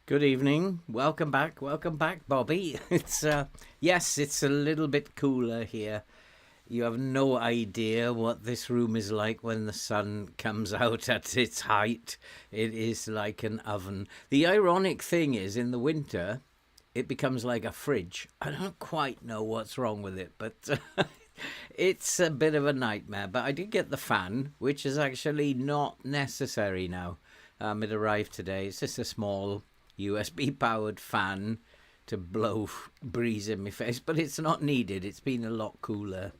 Good evening. Welcome back. Welcome back, Bobby. Yes, it's a little bit cooler here. You have no idea what this room is like when the sun comes out at its height. It is like an oven. The ironic thing is, in the winter, it becomes like a fridge. I don't quite know what's wrong with it, but it's a bit of a nightmare. But I did get the fan, which is actually not necessary now. It arrived today. It's just a small USB powered fan to blow breeze in my face, but it's not needed. It's been a lot cooler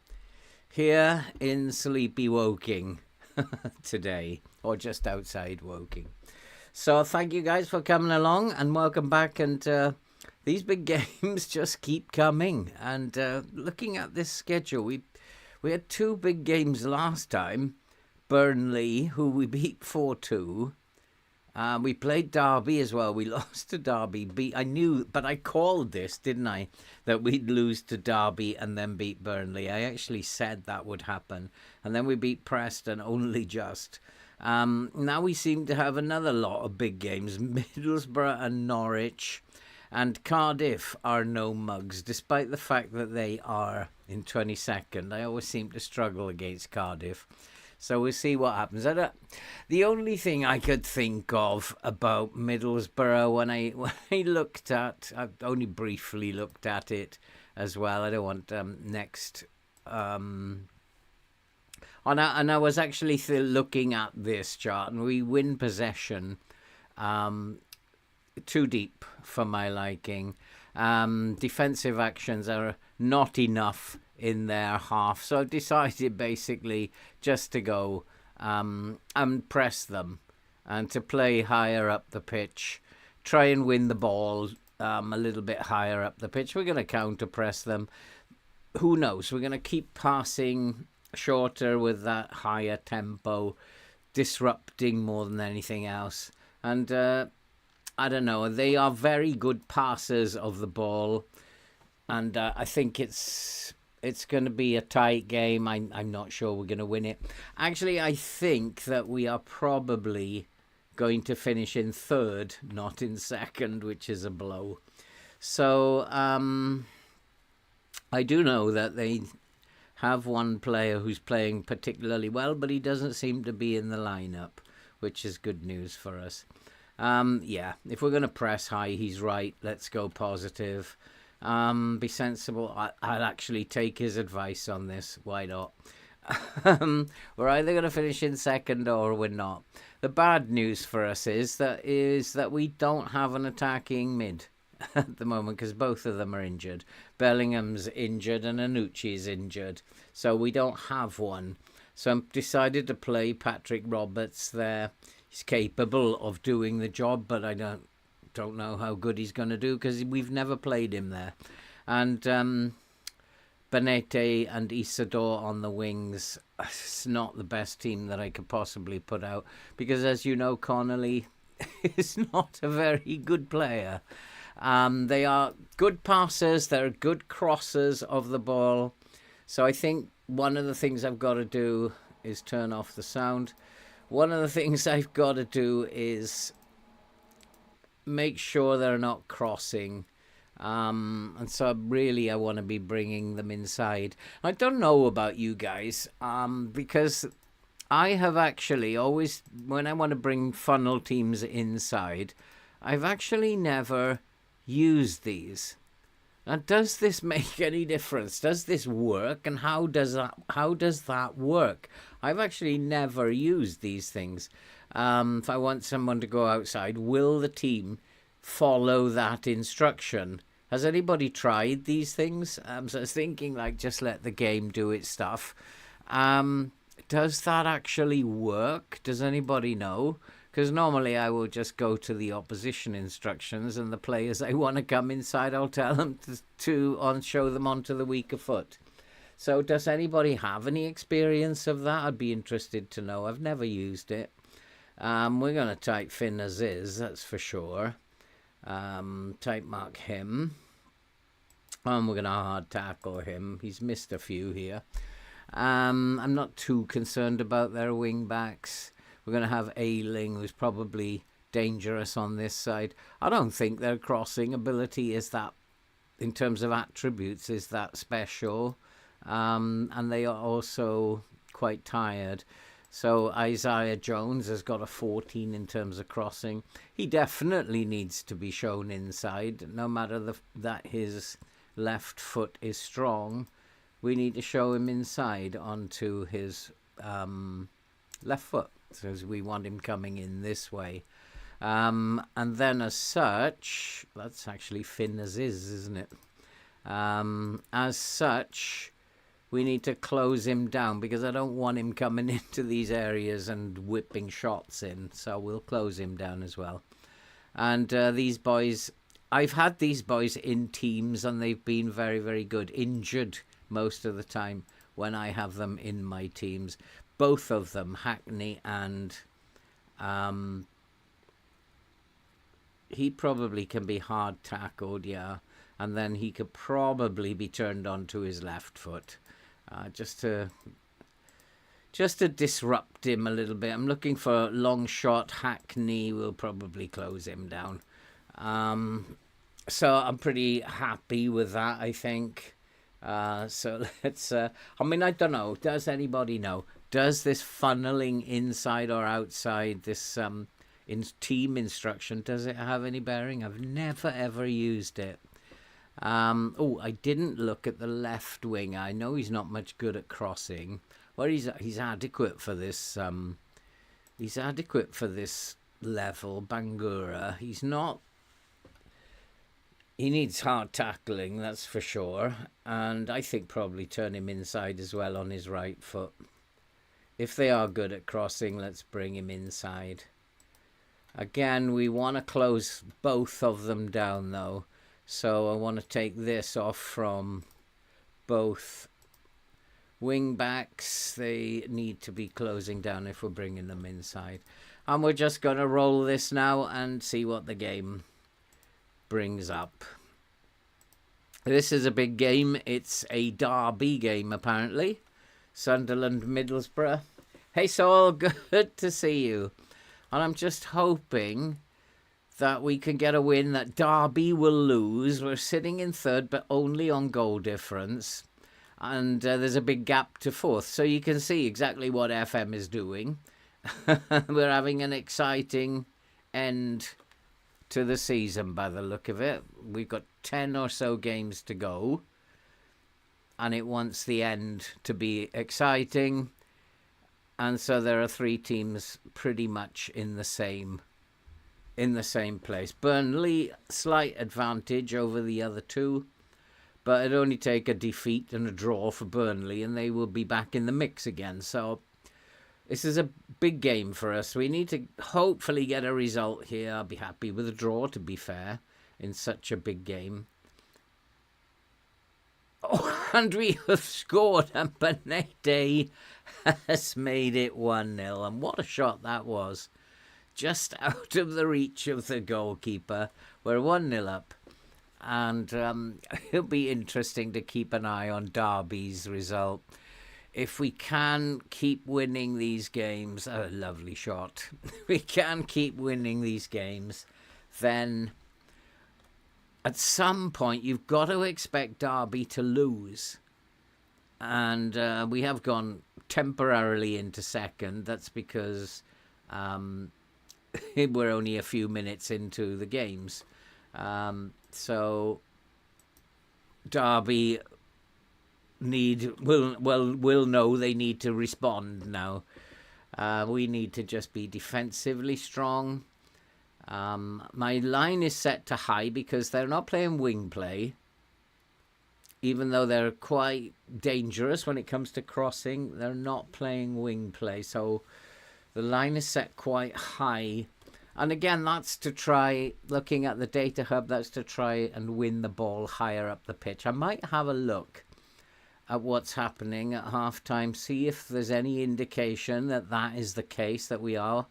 here in sleepy Woking today, or just outside Woking. So thank you guys for coming along and welcome back. And these big games just keep coming. And looking at this schedule, we had two big games last time. Burnley, who we beat 4-2. We played Derby as well. We lost to Derby. I knew, but I called this, didn't I, that we'd lose to Derby and then beat Burnley. I actually said that would happen. And then we beat Preston, only just. Now we seem to have another lot of big games. Middlesbrough and Norwich. And Cardiff are no mugs, despite the fact that they are in 22nd. I always seem to struggle against Cardiff. So we'll see what happens. The only thing I could think of about Middlesbrough when I looked at, I've only briefly looked at it as well. I don't want next. And I was actually looking at this chart, and we win possession too deep for my liking. Defensive actions are not enough in their half, so I've decided basically just to go and press them and to play higher up the pitch, try and win the ball a little bit higher up the pitch. We're going to counter press them. Who knows? We're going to keep passing shorter with that higher tempo, disrupting more than anything else. And I don't know, they are very good passers of the ball, and I think it's going to be a tight game. I'm not sure we're going to win it. Actually, I think that we are probably going to finish in third, not in second, which is a blow. So I do know that they have one player who's playing particularly well, but he doesn't seem to be in the lineup, which is good news for us. Yeah, if we're going to press high, he's right. Let's go positive. Be sensible. I'll actually take his advice on this. Why not? We're either going to finish in second or we're not. The bad news for us is that we don't have an attacking mid at the moment because both of them are injured. Bellingham's injured and Anucci's injured, so we don't have one. So I've decided to play Patrick Roberts there. He's capable of doing the job, but I don't know how good he's going to do because we've never played him there. And Benete and Isidore on the wings. It's not the best team that I could possibly put out because, as you know, Connolly is not a very good player. They are good passers. They're good crossers of the ball. So I think one of the things I've got to do is turn off the sound. One of the things I've got to do is make sure they're not crossing. And so really I want to be bringing them inside. I don't know about you guys, because I have actually always, when I want to bring funnel teams inside, I've actually never used these. Now, does this make any difference? Does this work? And how does that work? I've actually never used these things. If I want someone to go outside, will the team follow that instruction? Has anybody tried these things? So I was thinking, like, just let the game do its stuff. Does that actually work? Does anybody know? Because normally I will just go to the opposition instructions, and the players I want to come inside, I'll tell them to show them onto the weaker foot. So does anybody have any experience of that? I'd be interested to know. I've never used it. We're going to type Finn Aziz, that's for sure. Type mark him. And we're going to hard tackle him. He's missed a few here. I'm not too concerned about their wing backs. We're going to have Ayling, who's probably dangerous on this side. I don't think their crossing ability is that, in terms of attributes, is that special. And they are also quite tired. So Isaiah Jones has got a 14 in terms of crossing. He definitely needs to be shown inside, no matter that his left foot is strong. We need to show him inside onto his left foot, so we want him coming in this way. And then as such, that's actually Finn Aziz, isn't it? As such, we need to close him down because I don't want him coming into these areas and whipping shots in. So we'll close him down as well. And these boys, I've had these boys in teams and they've been very, very good. Injured most of the time when I have them in my teams. Both of them, Hackney and he probably can be hard tackled, yeah. And then he could probably be turned onto his left foot. Just to disrupt him a little bit. I'm looking for a long shot. Hackney will probably close him down. So I'm pretty happy with that, I think. So let's... I mean, I don't know. Does anybody know? Does this funneling inside or outside, this in team instruction, does it have any bearing? I've never, ever used it. I didn't look at the left wing. I know he's not much good at crossing. Well, he's adequate for this. He's adequate for this level, Bangura. He's not. He needs hard tackling, that's for sure. And I think probably turn him inside as well on his right foot. If they are good at crossing, let's bring him inside. Again, we want to close both of them down, though. So I want to take this off from both wing backs. They need to be closing down if we're bringing them inside. And we're just going to roll this now and see what the game brings up. This is a big game. It's a derby game, apparently. Sunderland, Middlesbrough. Hey, Saul, good to see you. And I'm just hoping that we can get a win, that Derby will lose. We're sitting in third, but only on goal difference. And there's a big gap to fourth. So you can see exactly what FM is doing. We're having an exciting end to the season by the look of it. We've got 10 or so games to go. And it wants the end to be exciting. And so there are 3 teams pretty much in the same place. Burnley, slight advantage over the other 2, but it'd only take a defeat and a draw for Burnley and they will be back in the mix again. So this is a big game for us. We need to hopefully get a result here. I'll be happy with a draw, to be fair, in such a big game. Oh, and we have scored, and Benete has made it 1-0. And what a shot that was. Just out of the reach of the goalkeeper. We're 1-0 up. And it'll be interesting to keep an eye on Derby's result. If we can keep winning these games, a lovely shot. If we can keep winning these games, then at some point you've got to expect Derby to lose. And we have gone temporarily into second. That's because we're only a few minutes into the games. So Derby will know they need to respond now. We need to just be defensively strong. My line is set to high because they're not playing wing play, even though they're quite dangerous when it comes to crossing. They're not playing wing play, so the line is set quite high. And again, that's to try, looking at the data hub, that's to try and win the ball higher up the pitch. I might have a look at what's happening at halftime, see if there's any indication that that is the case, that we are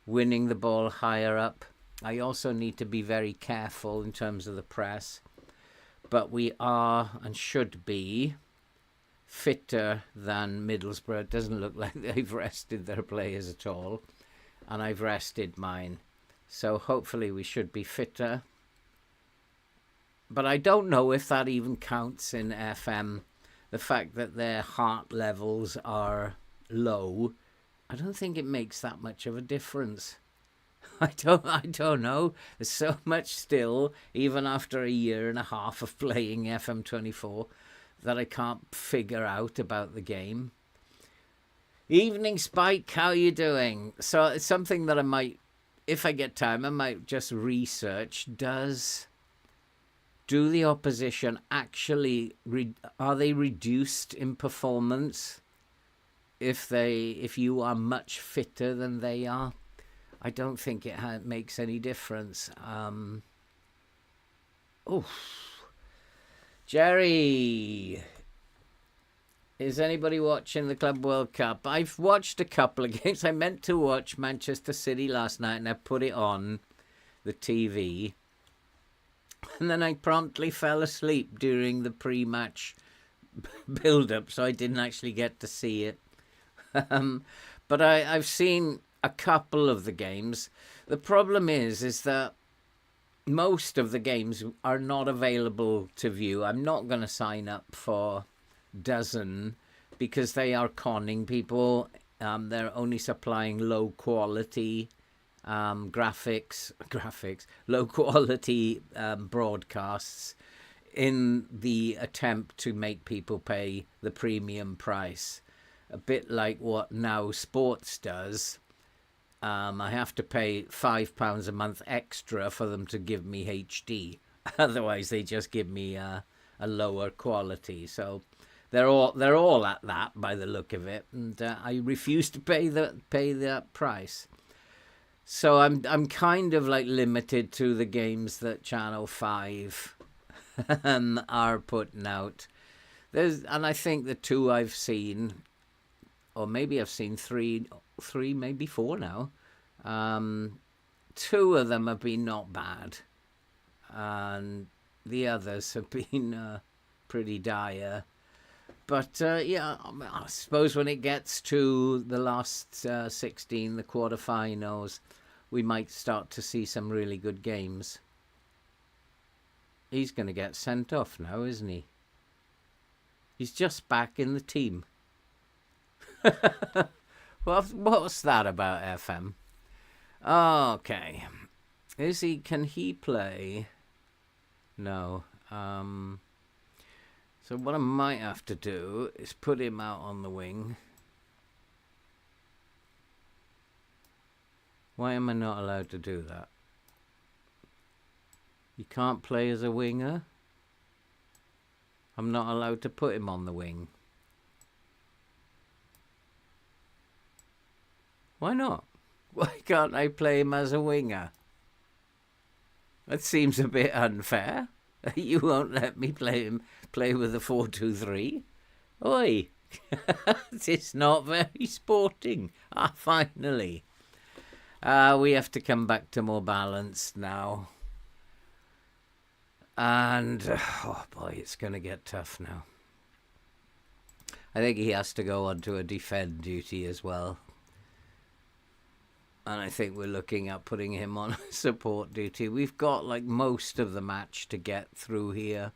winning the ball higher up. I also need to be very careful in terms of the press, but we are and should be fitter than Middlesbrough. It doesn't look like they've rested their players at all, and I've rested mine. So hopefully we should be fitter. But I don't know if that even counts in FM. The fact that their heart levels are low, I don't think it makes that much of a difference. I don't know. There's so much still, even after a year and a half of playing FM24, that I can't figure out about the game. Evening Spike, how you doing? So it's something that I might, if I get time, I might just research. Do the opposition actually, are they reduced in performance if you are much fitter than they are? I don't think it makes any difference. Jerry, is anybody watching the Club World Cup? I've watched a couple of games. I meant to watch Manchester City last night, and I put it on the TV. And then I promptly fell asleep during the pre-match build-up, so I didn't actually get to see it. But I've seen a couple of the games. The problem is that most of the games are not available to view. I'm not going to sign up for Dozen because they are conning people. They're only supplying low quality graphics, low quality broadcasts in the attempt to make people pay the premium price. A bit like what Now Sports does. I have to pay £5 a month extra for them to give me HD. Otherwise, they just give me a lower quality. So they're all at that by the look of it, and I refuse to pay that price. So I'm kind of like limited to the games that Channel 5 are putting out. And I think the two I've seen, or maybe I've seen three, maybe four now. Two of them have been not bad, and the others have been pretty dire. But yeah, I suppose when it gets to the last 16, the quarterfinals, we might start to see some really good games. He's going to get sent off now, isn't he? He's just back in the team. What's that about, FM? Okay. Can he play? No. So what I might have to do is put him out on the wing. Why am I not allowed to do that? You can't play as a winger? I'm not allowed to put him on the wing. Why not? Why can't I play him as a winger? That seems a bit unfair. You won't let me play with a 4-2-3. Oi! It's not very sporting. Finally. We have to come back to more balanced now. And, oh boy, it's going to get tough now. I think he has to go on to a defend duty as well. And I think we're looking at putting him on support duty. We've got like most of the match to get through here.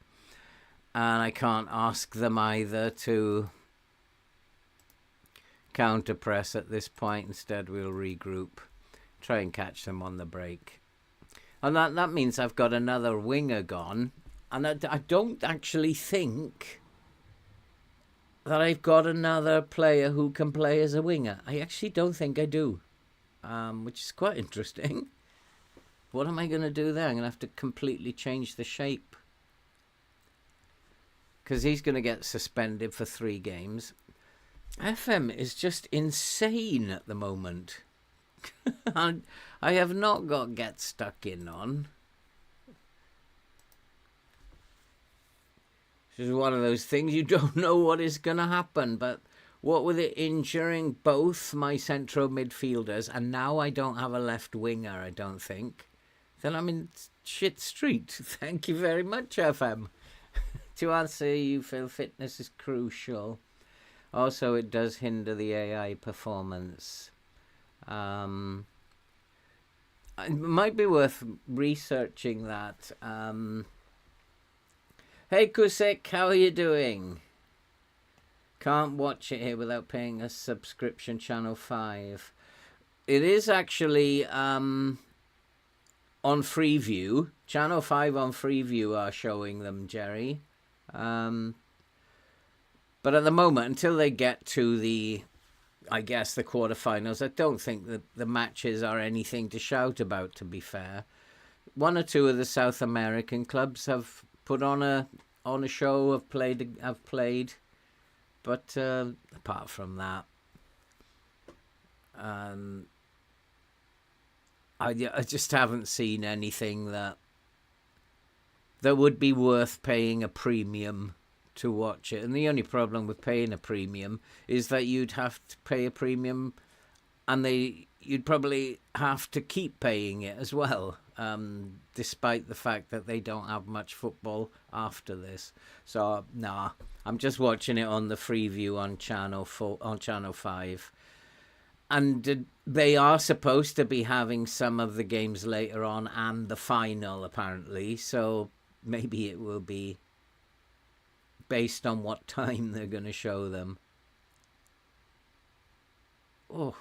And I can't ask them either to counter press at this point. Instead, we'll regroup. Try and catch them on the break. And that means I've got another winger gone. And I don't actually think that I've got another player who can play as a winger. I actually don't think I do. Which is quite interesting. What am I going to do there? I'm going to have to completely change the shape. Because he's going to get suspended for 3 games. FM is just insane at the moment. I have not got Get Stuck In on. This is one of those things you don't know what is going to happen, but what with it injuring both my central midfielders, and now I don't have a left winger, I don't think, then I'm in shit street. Thank you very much, FM. To answer you, Phil, fitness is crucial. Also, it does hinder the AI performance. it might be worth researching that. Hey Kusik, how are you doing? Can't watch it here without paying a subscription. Channel 5. It is actually on Freeview. Channel 5 on Freeview are showing them, Jerry. But at the moment, until they get to the quarterfinals, I don't think that the matches are anything to shout about, to be fair. One or two of the South American clubs have put on a show, have played. But apart from that, I just haven't seen anything that would be worth paying a premium to watch it. And the only problem with paying a premium is that you'd have to pay a premium, and you'd probably have to keep paying it as well, despite the fact that they don't have much football after this. So nah, I'm just watching it on the Freeview on Channel 5. And they are supposed to be having some of the games later on and the final, apparently. So maybe it will be based on what time they're going to show them. Oh.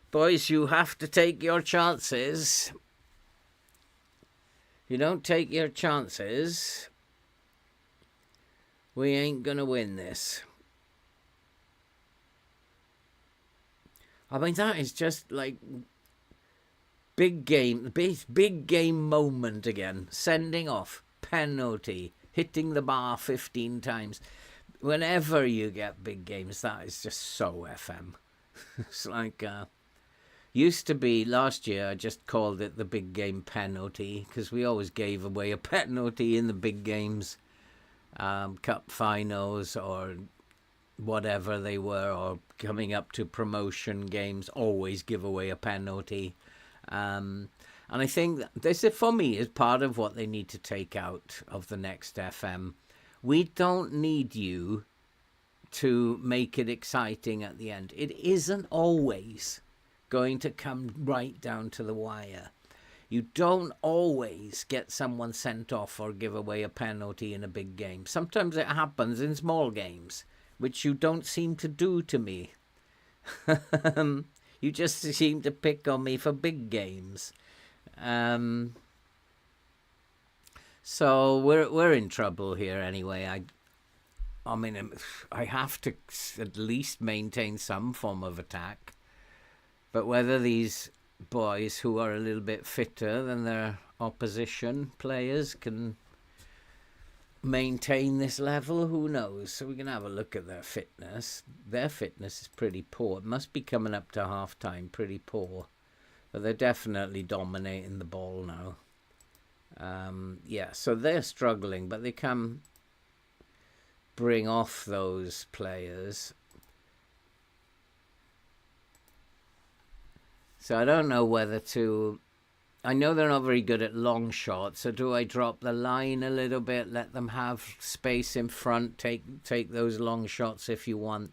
Boys, you have to take your chances. If you don't take your chances, we ain't going to win this. I mean, that is just like big game moment again. Sending off, penalty, hitting the bar 15 times. Whenever you get big games, that is just so FM. It's like, used to be, last year, I just called it the big game penalty, because we always gave away a penalty in the big games. Cup finals or whatever they were, or coming up to promotion games, always give away a penalty. And I think this, for me, is part of what they need to take out of the next FM. We don't need you to make it exciting at the end. It isn't always going to come right down to the wire. You don't always get someone sent off or give away a penalty in a big game. Sometimes it happens in small games, which you don't seem to do to me. You just seem to pick on me for big games. So we're in trouble here anyway. I mean, I have to at least maintain some form of attack. But whether these boys who are a little bit fitter than their opposition players can maintain this level, who knows? So we can have a look at their fitness. Their fitness is pretty poor. It must be coming up to half time pretty poor, but they're definitely dominating the ball now. So they're struggling, but they can bring off those players. So I don't know whether to... I know they're not very good at long shots, so do I drop the line a little bit, let them have space in front, take those long shots if you want?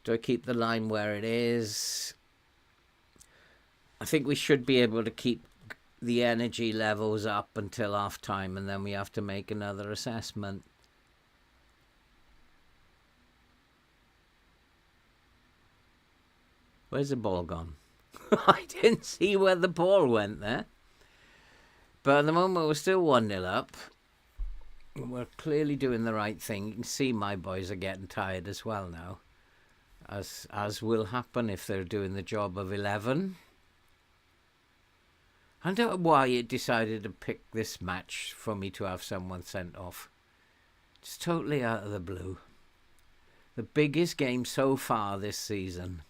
Do I keep the line where it is? I think we should be able to keep the energy levels up until half time, and then we have to make another assessment. Where's the ball gone? I didn't see where the ball went there. But at the moment, we're still 1-0 up. We're clearly doing the right thing. You can see my boys are getting tired as well now, as will happen if they're doing the job of 11. I don't know why it decided to pick this match for me to have someone sent off. Just totally out of the blue. The biggest game so far this season.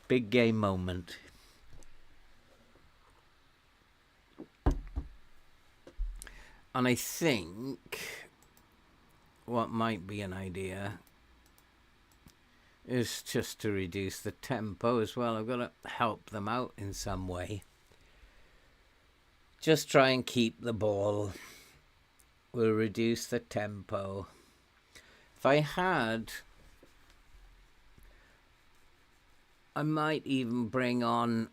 Big game moment. And I think what might be an idea is just to reduce the tempo as well. I've got to help them out in some way. Just try and keep the ball. We'll reduce the tempo. If I had I might even bring on,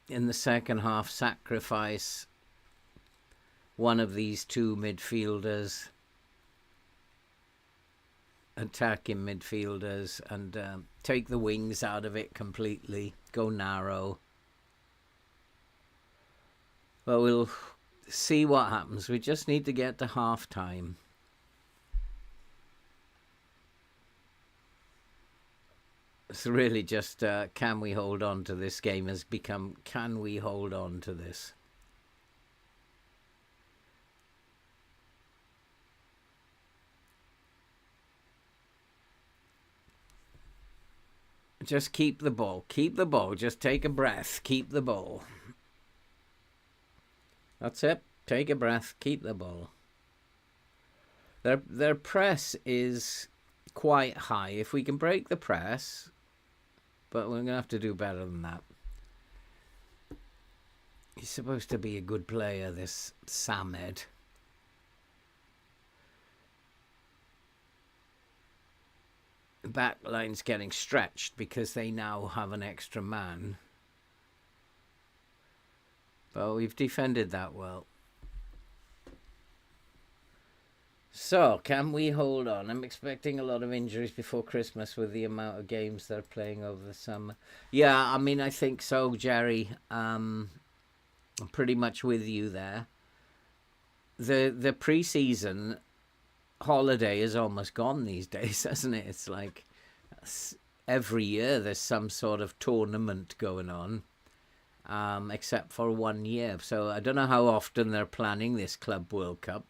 in the second half, sacrifice one of these two midfielders, attacking midfielders, and take the wings out of it completely, go narrow. But we'll see what happens. We just need to get to half time. It's really just, can we hold on to this game has become, can we hold on to this? Just keep the ball. Keep the ball. Just take a breath. Keep the ball. That's it. Take a breath. Keep the ball. Their press is quite high. If we can break the press, but we're going to have to do better than that. He's supposed to be a good player, this Samed. The back line's getting stretched because they now have an extra man. But we've defended that well. So, can we hold on? I'm expecting a lot of injuries before Christmas with the amount of games they're playing over the summer. Yeah, I mean, I think so, Jerry. I'm pretty much with you there. The pre-season holiday is almost gone these days, hasn't it? It's like every year there's some sort of tournament going on, except for 1 year. So I don't know how often they're planning this Club World Cup.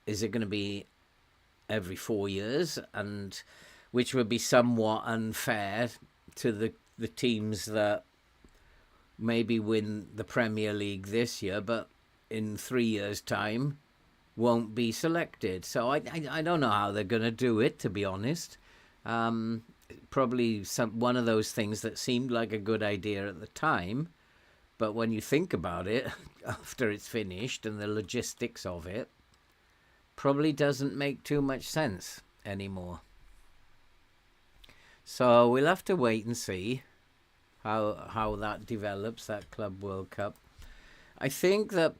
Is it going to be every 4 years? And which would be somewhat unfair to the teams that maybe win the Premier League this year, but in 3 years' time won't be selected. So I don't know how they're going to do it, to be honest. Probably one of those things that seemed like a good idea at the time, but when you think about it, after it's finished and the logistics of it, probably doesn't make too much sense anymore. So we'll have to wait and see how that develops, that Club World Cup. I think that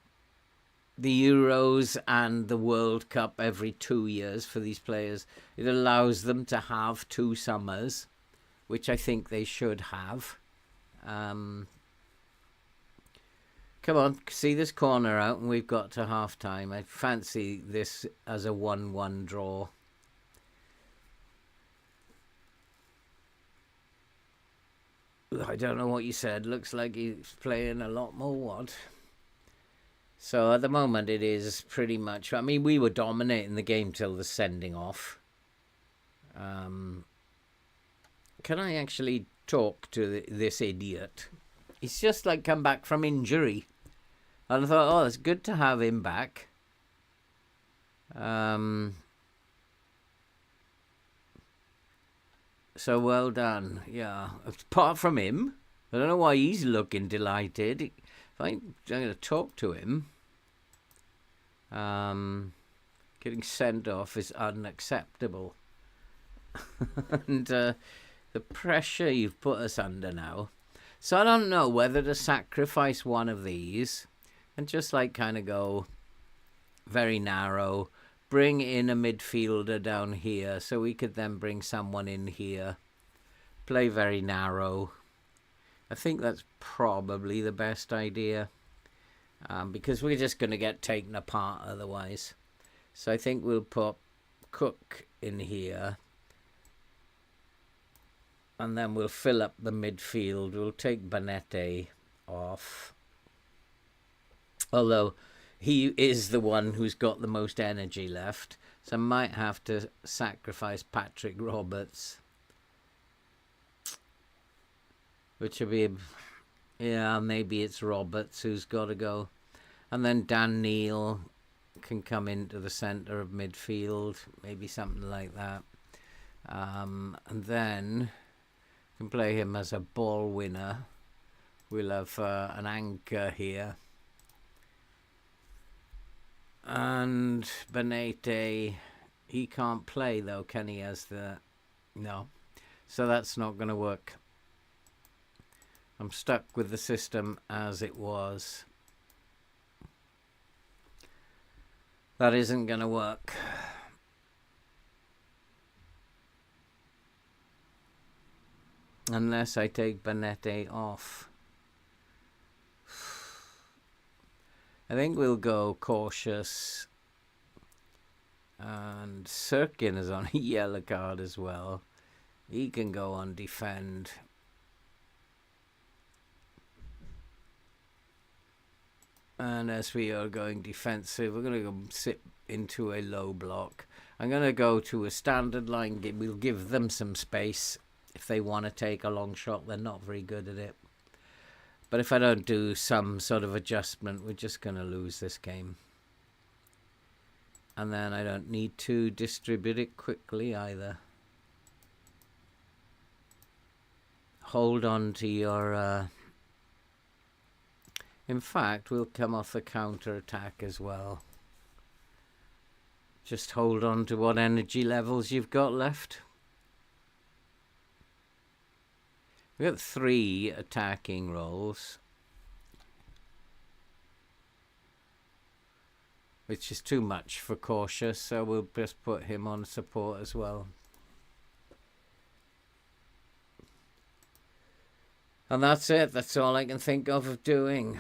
the Euros and the World Cup every 2 years for these players, it allows them to have 2 summers, which I think they should have. Come on, see this corner out, and we've got to half time. I fancy this as a 1-1 draw. I don't know what you said. Looks like he's playing a lot more what. So at the moment it is pretty much, I mean, we were dominating the game till the sending off. Can I actually talk to this idiot? He's just like come back from injury. And I thought, oh, it's good to have him back. So well done. Yeah. Apart from him, I don't know why he's looking delighted. I'm going to talk to him. Getting sent off is unacceptable. And the pressure you've put us under now. So I don't know whether to sacrifice one of these and just like kind of go very narrow, bring in a midfielder down here so we could then bring someone in here, play very narrow. I think that's probably the best idea because we're just going to get taken apart otherwise. So I think we'll put Cook in here and then we'll fill up the midfield. We'll take Bonete off. Although he is the one who's got the most energy left. So I might have to sacrifice Patrick Roberts. Which would be, yeah, maybe it's Roberts who's got to go. And then Dan Neil can come into the centre of midfield. Maybe something like that. And then can play him as a ball winner. We'll have an anchor here. And Benete, he can't play though, can he? As the no, so that's not going to work. I'm stuck with the system as it was. That isn't going to work. Unless I take Benete off. I think we'll go cautious. And Sirkin is on a yellow card as well. He can go on defend. And as we are going defensive, we're going to go sit into a low block. I'm going to go to a standard line. We'll give them some space. If they want to take a long shot, they're not very good at it. But if I don't do some sort of adjustment, we're just going to lose this game. And then I don't need to distribute it quickly either. Hold on to your... In fact, we'll come off the counter-attack as well. Just hold on to what energy levels you've got left. We've got 3 attacking roles, which is too much for cautious, so we'll just put him on support as well. And that's it. That's all I can think of doing.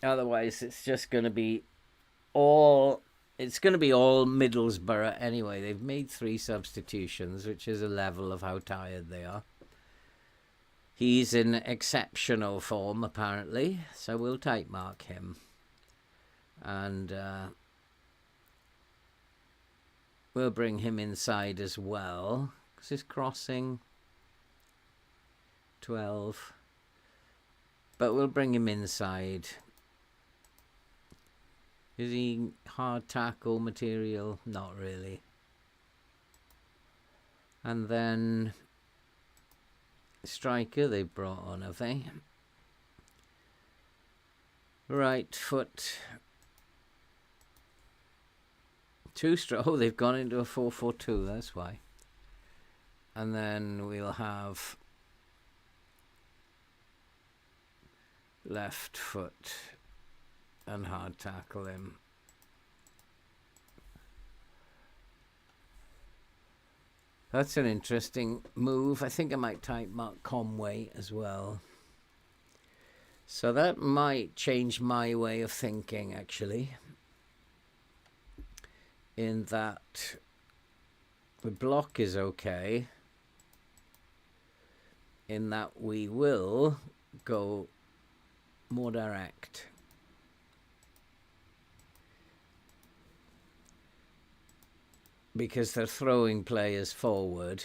Otherwise, it's just going to be all... It's going to be all Middlesbrough anyway. They've made 3 substitutions, which is a level of how tired they are. He's in exceptional form, apparently, so we'll type mark him. And we'll bring him inside as well, because he's crossing 12. But we'll bring him inside. Is he hard tackle material? Not really. And then striker they've brought on, have they? Right foot. 2-stroke. Oh, they've gone into a 4-4-2, that's why. And then we'll have left foot and hard tackle him. That's an interesting move. I think I might type Mark Conway as well. So that might change my way of thinking, actually. In that the block is okay. In that we will go more direct. Because they're throwing players forward.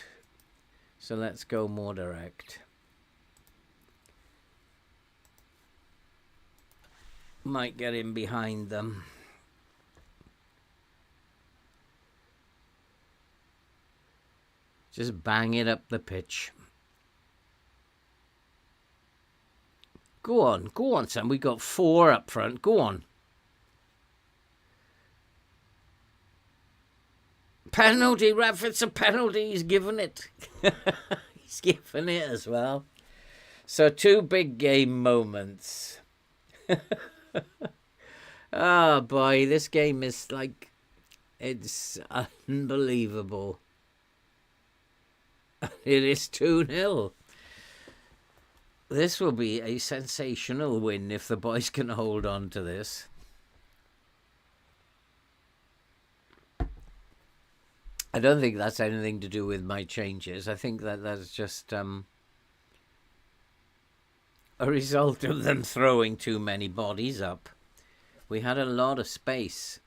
So let's go more direct. Might get in behind them. Just bang it up the pitch. Go on, son. We got 4 up front. Go on. Penalty, ref, it's a penalty. He's given it. He's given it as well. So 2 big game moments. Oh boy, this game is like, it's unbelievable. It is 2-0. This will be a sensational win if the boys can hold on to this. I don't think that's anything to do with my changes. I think that that's just a result of them throwing too many bodies up. We had a lot of space.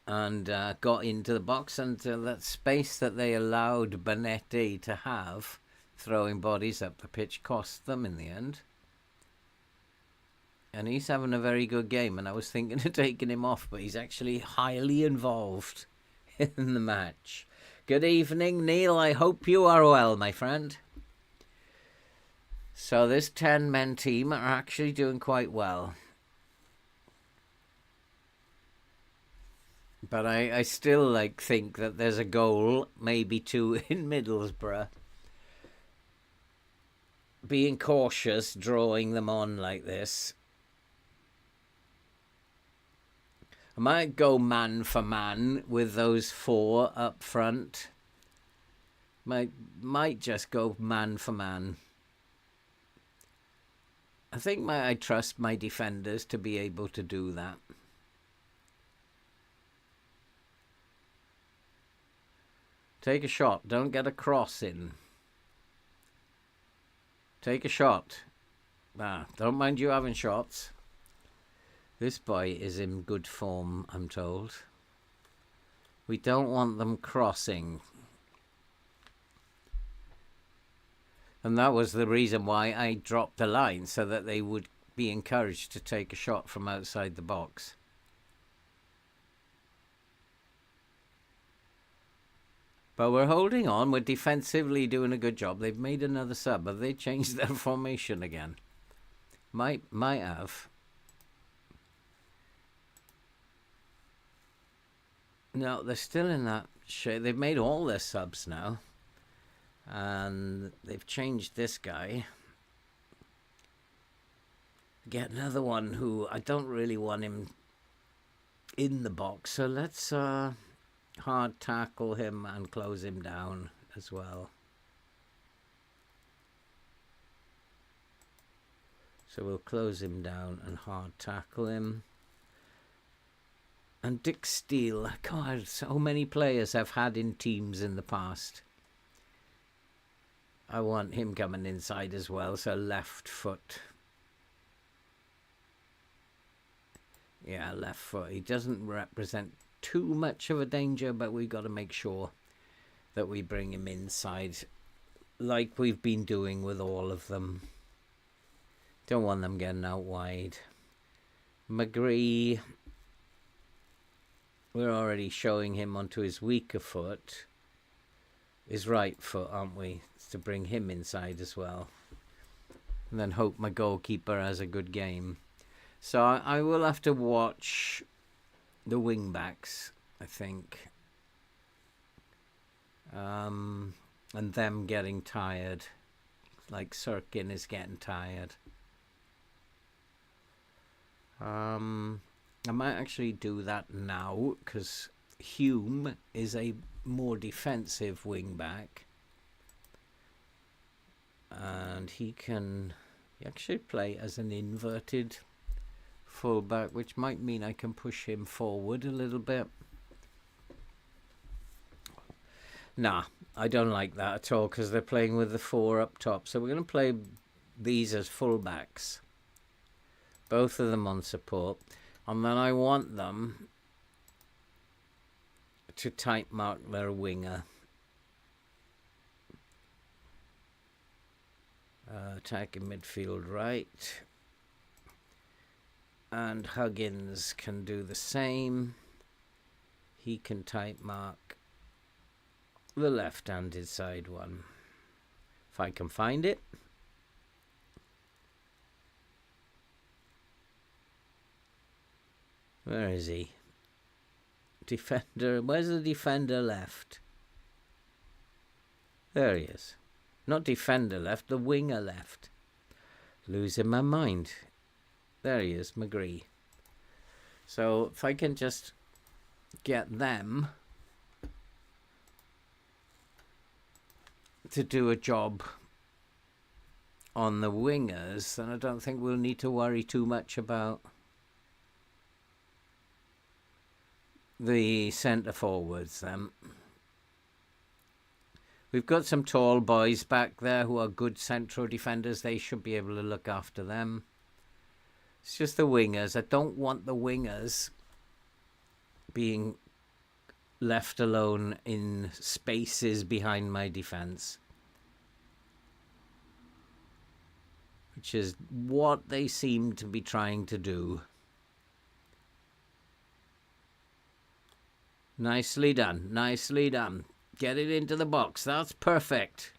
And got into the box, and that space that they allowed Benetti to have, throwing bodies up the pitch, cost them in the end. And he's having a very good game, and I was thinking of taking him off, but he's actually highly involved in the match. Good evening, Neil. I hope you are well, my friend. So this 10-man team are actually doing quite well. But I still think that there's a goal, maybe two, in Middlesbrough. Being cautious, drawing them on like this. I might go man for man with those four up front. Might just go man for man. I think I trust my defenders to be able to do that. Take a shot. Don't get a cross in. Take a shot. Don't mind you having shots. This boy is in good form, I'm told. We don't want them crossing. And that was the reason why I dropped the line, so that they would be encouraged to take a shot from outside the box. But we're holding on. We're defensively doing a good job. They've made another sub. Have they changed their formation again? Might have. No, they're still in that shape. They've made all their subs now. And they've changed this guy. Get another one who I don't really want him in the box. So let's hard tackle him and close him down as well. So we'll close him down and hard tackle him. And Dick Steele, God, so many players I've had in teams in the past. I want him coming inside as well, so left foot. Yeah, left foot. He doesn't represent too much of a danger, but we've got to make sure that we bring him inside like we've been doing with all of them. Don't want them getting out wide. McGree, we're already showing him onto his weaker foot. His right foot, aren't we? It's to bring him inside as well. And then hope my goalkeeper has a good game. So I will have to watch the wing backs, I think. And them getting tired. Like Sirkin is getting tired. I might actually do that now, because Hume is a more defensive wing back. And he can actually play as an inverted fullback, which might mean I can push him forward a little bit. Nah, I don't like that at all, because they're playing with the four up top. So we're going to play these as fullbacks. Both of them on support. And then I want them to tight mark their winger. Attacking midfield right. And Huggins can do the same. He can tight mark the left-handed side one. If I can find it. Where is he? Defender. Where's the defender left? There he is. Not defender left, the winger left. Losing my mind. There he is, McGree. So if I can just get them to do a job on the wingers, then I don't think we'll need to worry too much about the centre forwards then. We've got some tall boys back there who are good central defenders. They should be able to look after them. It's just the wingers. I don't want the wingers being left alone in spaces behind my defence, which is what they seem to be trying to do. Nicely done. Nicely done. Get it into the box. That's perfect.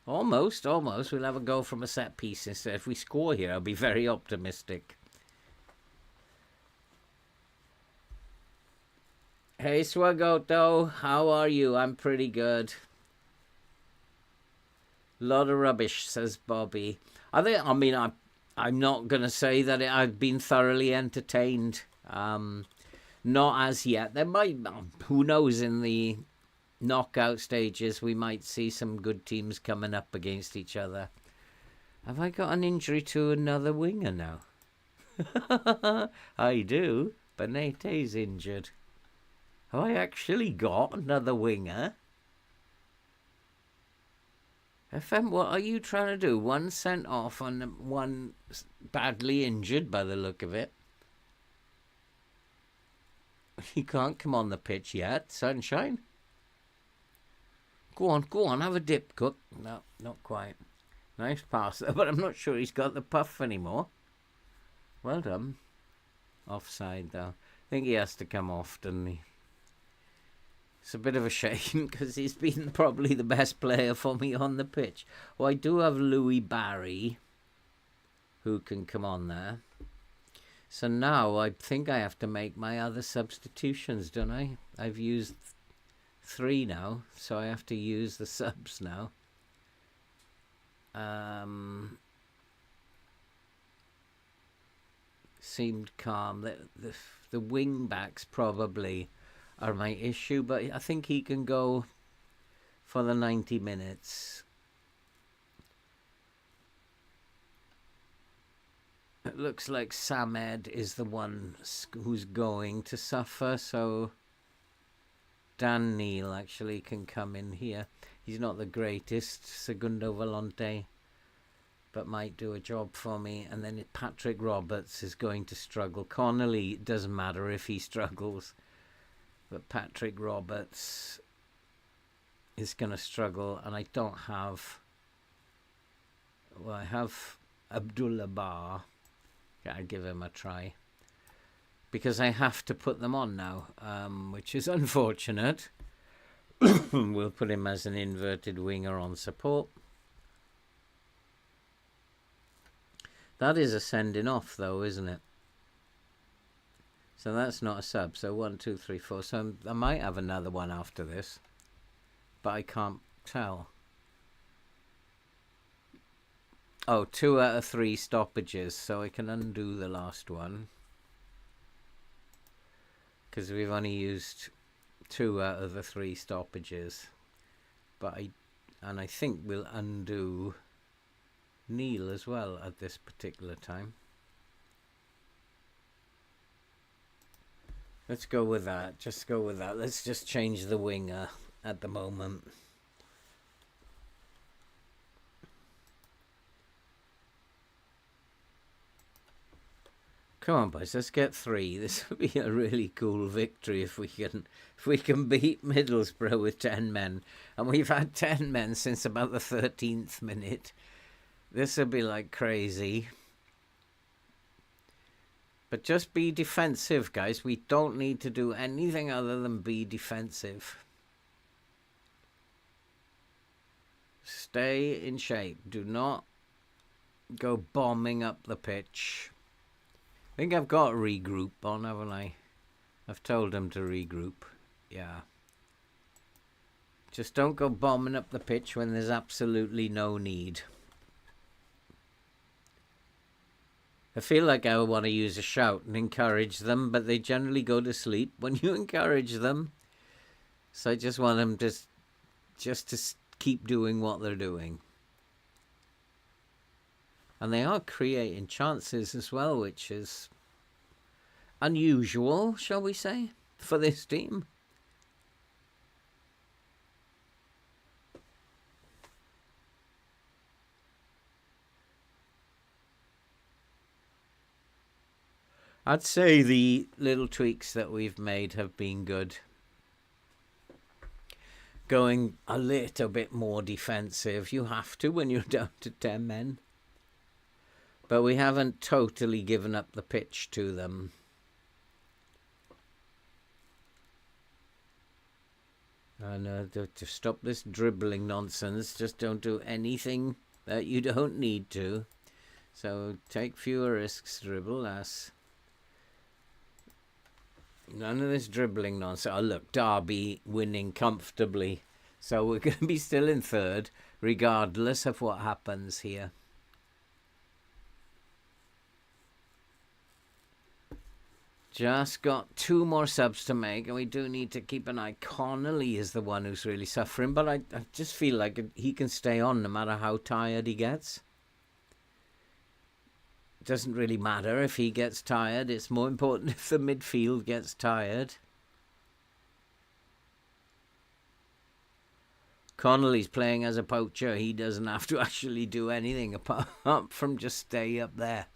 Almost. We'll have a goal from a set piece instead. If we score here, I'll be very optimistic. Hey, Swagoto, how are you? I'm pretty good. Lot of rubbish, says Bobby. I'm not going to say that I've been thoroughly entertained. Not as yet. There might, who knows, in the knockout stages, we might see some good teams coming up against each other. Have I got an injury to another winger now? I do. Benete's injured. Have I actually got another winger? FM, what are you trying to do? One sent off and one badly injured by the look of it. He can't come on the pitch yet, Sunshine. Go on, have a dip, Cook. No, not quite. Nice pass, but I'm not sure he's got the puff anymore. Well done. Offside, though. I think he has to come off, doesn't he? It's a bit of a shame because he's been probably the best player for me on the pitch. Well, I do have Louis Barry who can come on there. So now I think I have to make my other substitutions, don't I? I've used 3 now, so I have to use the subs now. Seemed calm. The wing backs probably are my issue, but I think he can go for the 90 minutes. It looks like Samed is the one who's going to suffer, so Dan Neal actually can come in here. He's not the greatest, Segundo Volante, but might do a job for me. And then Patrick Roberts is going to struggle. Connolly, it doesn't matter if he struggles, but Patrick Roberts is going to struggle. And I don't have... Well, I have Abdullah Bar. I'll give him a try. Because I have to put them on now, which is unfortunate. We'll put him as an inverted winger on support. That is a sending off, though, isn't it? So that's not a sub. So 1, 2, 3, 4. So I might have another one after this, but I can't tell. Oh, 2 out of 3 stoppages, so I can undo the last one. Because we've only used 2 out of the 3 stoppages. But I think we'll undo Neil as well at this particular time. Let's go with that. Just go with that. Let's just change the winger at the moment. Come on, boys, let's get 3. This would be a really cool victory if we can beat Middlesbrough with 10 men. And we've had 10 men since about the 13th minute. This would be like crazy. But just be defensive, guys. We don't need to do anything other than be defensive. Stay in shape. Do not go bombing up the pitch. I think I've got regroup on, haven't I? I've told them to regroup. Yeah. Just don't go bombing up the pitch when there's absolutely no need. I feel like I want to use a shout and encourage them, but they generally go to sleep when you encourage them. So I just want them just to keep doing what they're doing. And they are creating chances as well, which is unusual, shall we say, for this team. I'd say the little tweaks that we've made have been good. Going a little bit more defensive. You have to when you're down to 10 men. But we haven't totally given up the pitch to them. And to stop this dribbling nonsense, just don't do anything that you don't need to. So take fewer risks, dribble less. None of this dribbling nonsense. Oh, look, Derby winning comfortably. So we're going to be still in third, regardless of what happens here. Just got 2 more subs to make, and we do need to keep an eye. Connolly is the one who's really suffering, but I just feel like he can stay on no matter how tired he gets. It doesn't really matter if he gets tired. It's more important if the midfield gets tired. Connolly's playing as a poacher. He doesn't have to actually do anything apart from just stay up there.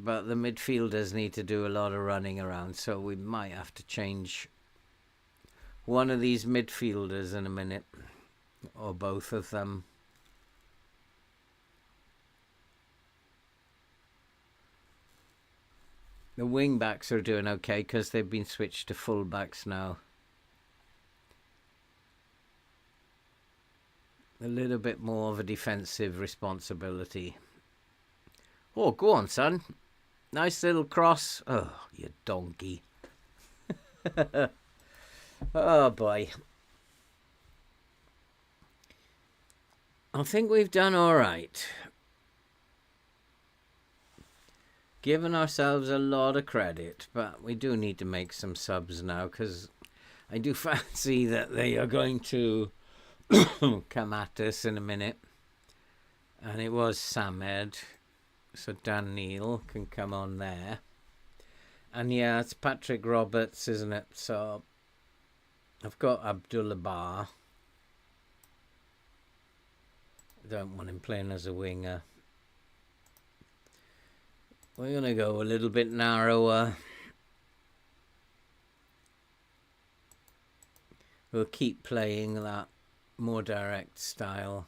But the midfielders need to do a lot of running around, so we might have to change one of these midfielders in a minute, or both of them. The wing-backs are doing okay because they've been switched to full-backs now. A little bit more of a defensive responsibility. Oh, go on, son. Nice little cross. Oh, you donkey. Oh, boy. I think we've done all right. Given ourselves a lot of credit, but we do need to make some subs now because I do fancy that they are going to come at us in a minute. And it was Samed. So Dan Neal can come on there. And yeah, it's Patrick Roberts, isn't it? So I've got Abdullah Bar. I don't want him playing as a winger. We're going to go a little bit narrower. We'll keep playing that more direct style.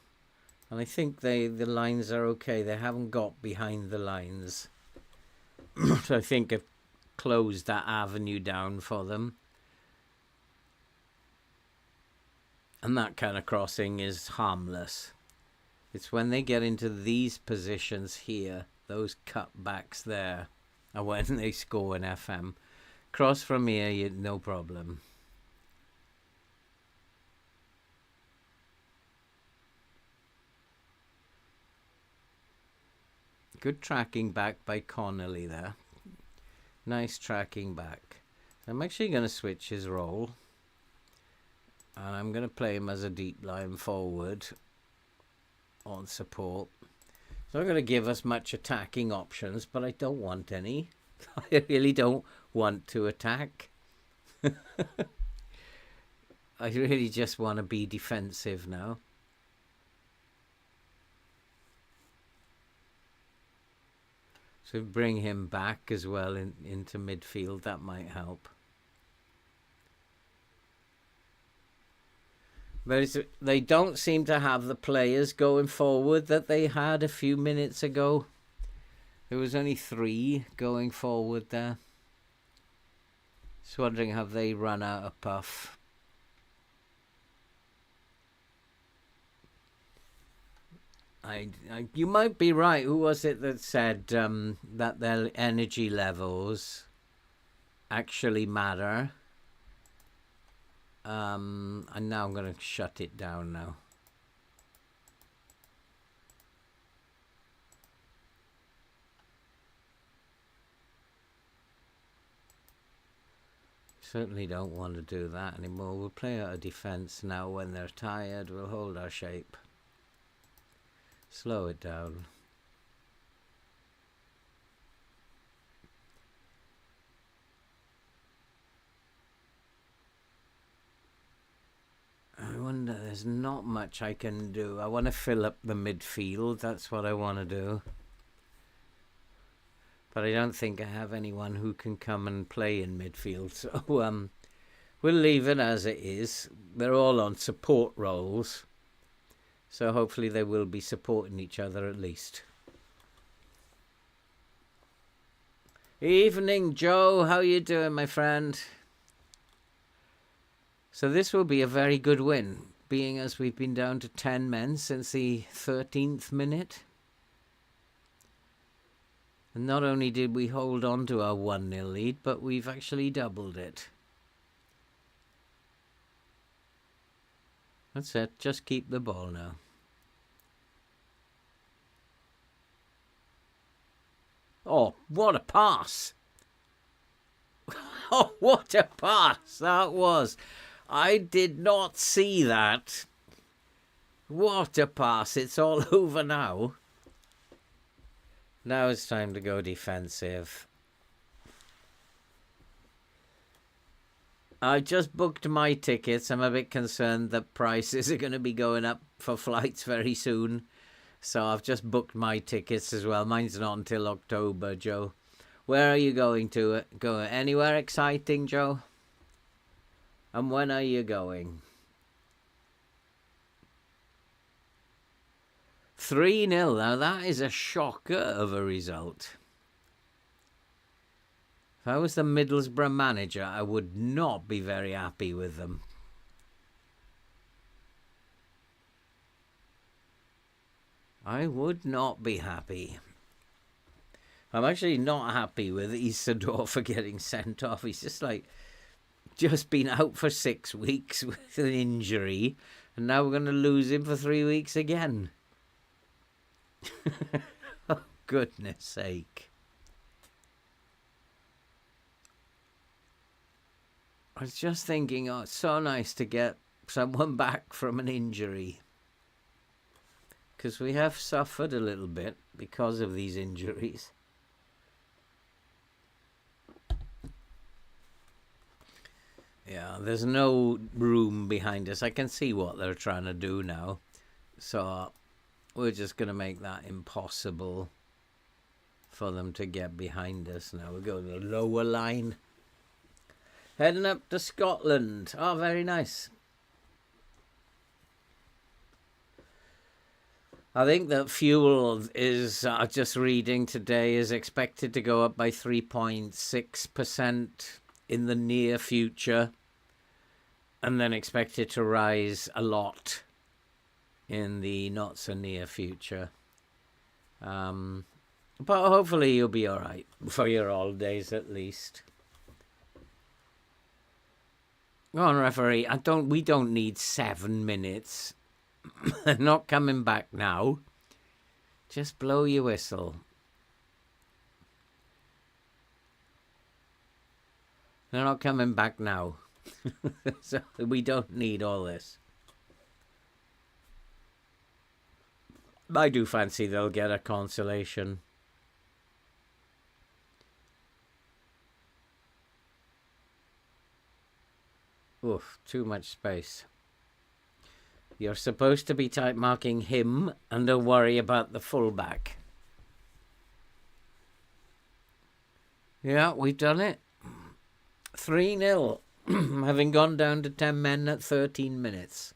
And I think the lines are okay. They haven't got behind the lines. So I think I've closed that avenue down for them. And that kind of crossing is harmless. It's when they get into these positions here, those cutbacks there, and when they score an FM. Cross from here, no problem. Good tracking back by Connolly there. Nice tracking back. I'm actually going to switch his role. And I'm going to play him as a deep line forward on support. It's not going to give us much attacking options, but I don't want any. I really don't want to attack. I really just want to be defensive now. So bring him back as well into midfield. That might help. But they don't seem to have the players going forward that they had a few minutes ago. There was only 3 going forward there. Just wondering, have they run out of puff? You might be right. Who was it that said that their energy levels actually matter? And now I'm going to shut it down now. Certainly don't want to do that anymore. We'll play out of defense now. When they're tired, we'll hold our shape. Slow it down. I wonder, there's not much I can do. I want to fill up the midfield. That's what I want to do. But I don't think I have anyone who can come and play in midfield. So we'll leave it as it is. They're all on support roles. So hopefully they will be supporting each other at least. Evening, Joe. How you doing, my friend? So this will be a very good win, being as we've been down to 10 men since the 13th minute. And not only did we hold on to our 1-0 lead, but we've actually doubled it. That's it. Just keep the ball now. Oh, what a pass! Oh, what a pass that was! I did not see that. What a pass. It's all over now. Now it's time to go defensive. I just booked my tickets. I'm a bit concerned that prices are going to be going up for flights very soon. So I've just booked my tickets as well. Mine's not until October, Joe. Where are you going to? Go anywhere exciting, Joe? And when are you going? 3-0. Now that is a shocker of a result. If I was the Middlesbrough manager, I would not be very happy with them. I would not be happy. I'm actually not happy with Isidore for getting sent off. He's just been out for 6 weeks with an injury, and now we're going to lose him for 3 weeks again. Oh, goodness sake. I was just thinking, oh, it's so nice to get someone back from an injury. Because we have suffered a little bit because of these injuries. Yeah, there's no room behind us. I can see what they're trying to do now. So we're just going to make that impossible for them to get behind us. Now we go to the lower line. Heading up to Scotland. Oh, very nice. I think that fuel is, just reading today, is expected to go up by 3.6% in the near future, and then expected to rise a lot in the not so near future. But hopefully you'll be all right for your holidays at least. Go on, referee. We don't need 7 minutes. They're not coming back now. Just blow your whistle. They're not coming back now. So we don't need all this. I do fancy they'll get a consolation. Oof, too much space. You're supposed to be type marking him and don't worry about the fullback. Yeah, we've done it. 3-0, having gone down to 10 men at 13 minutes.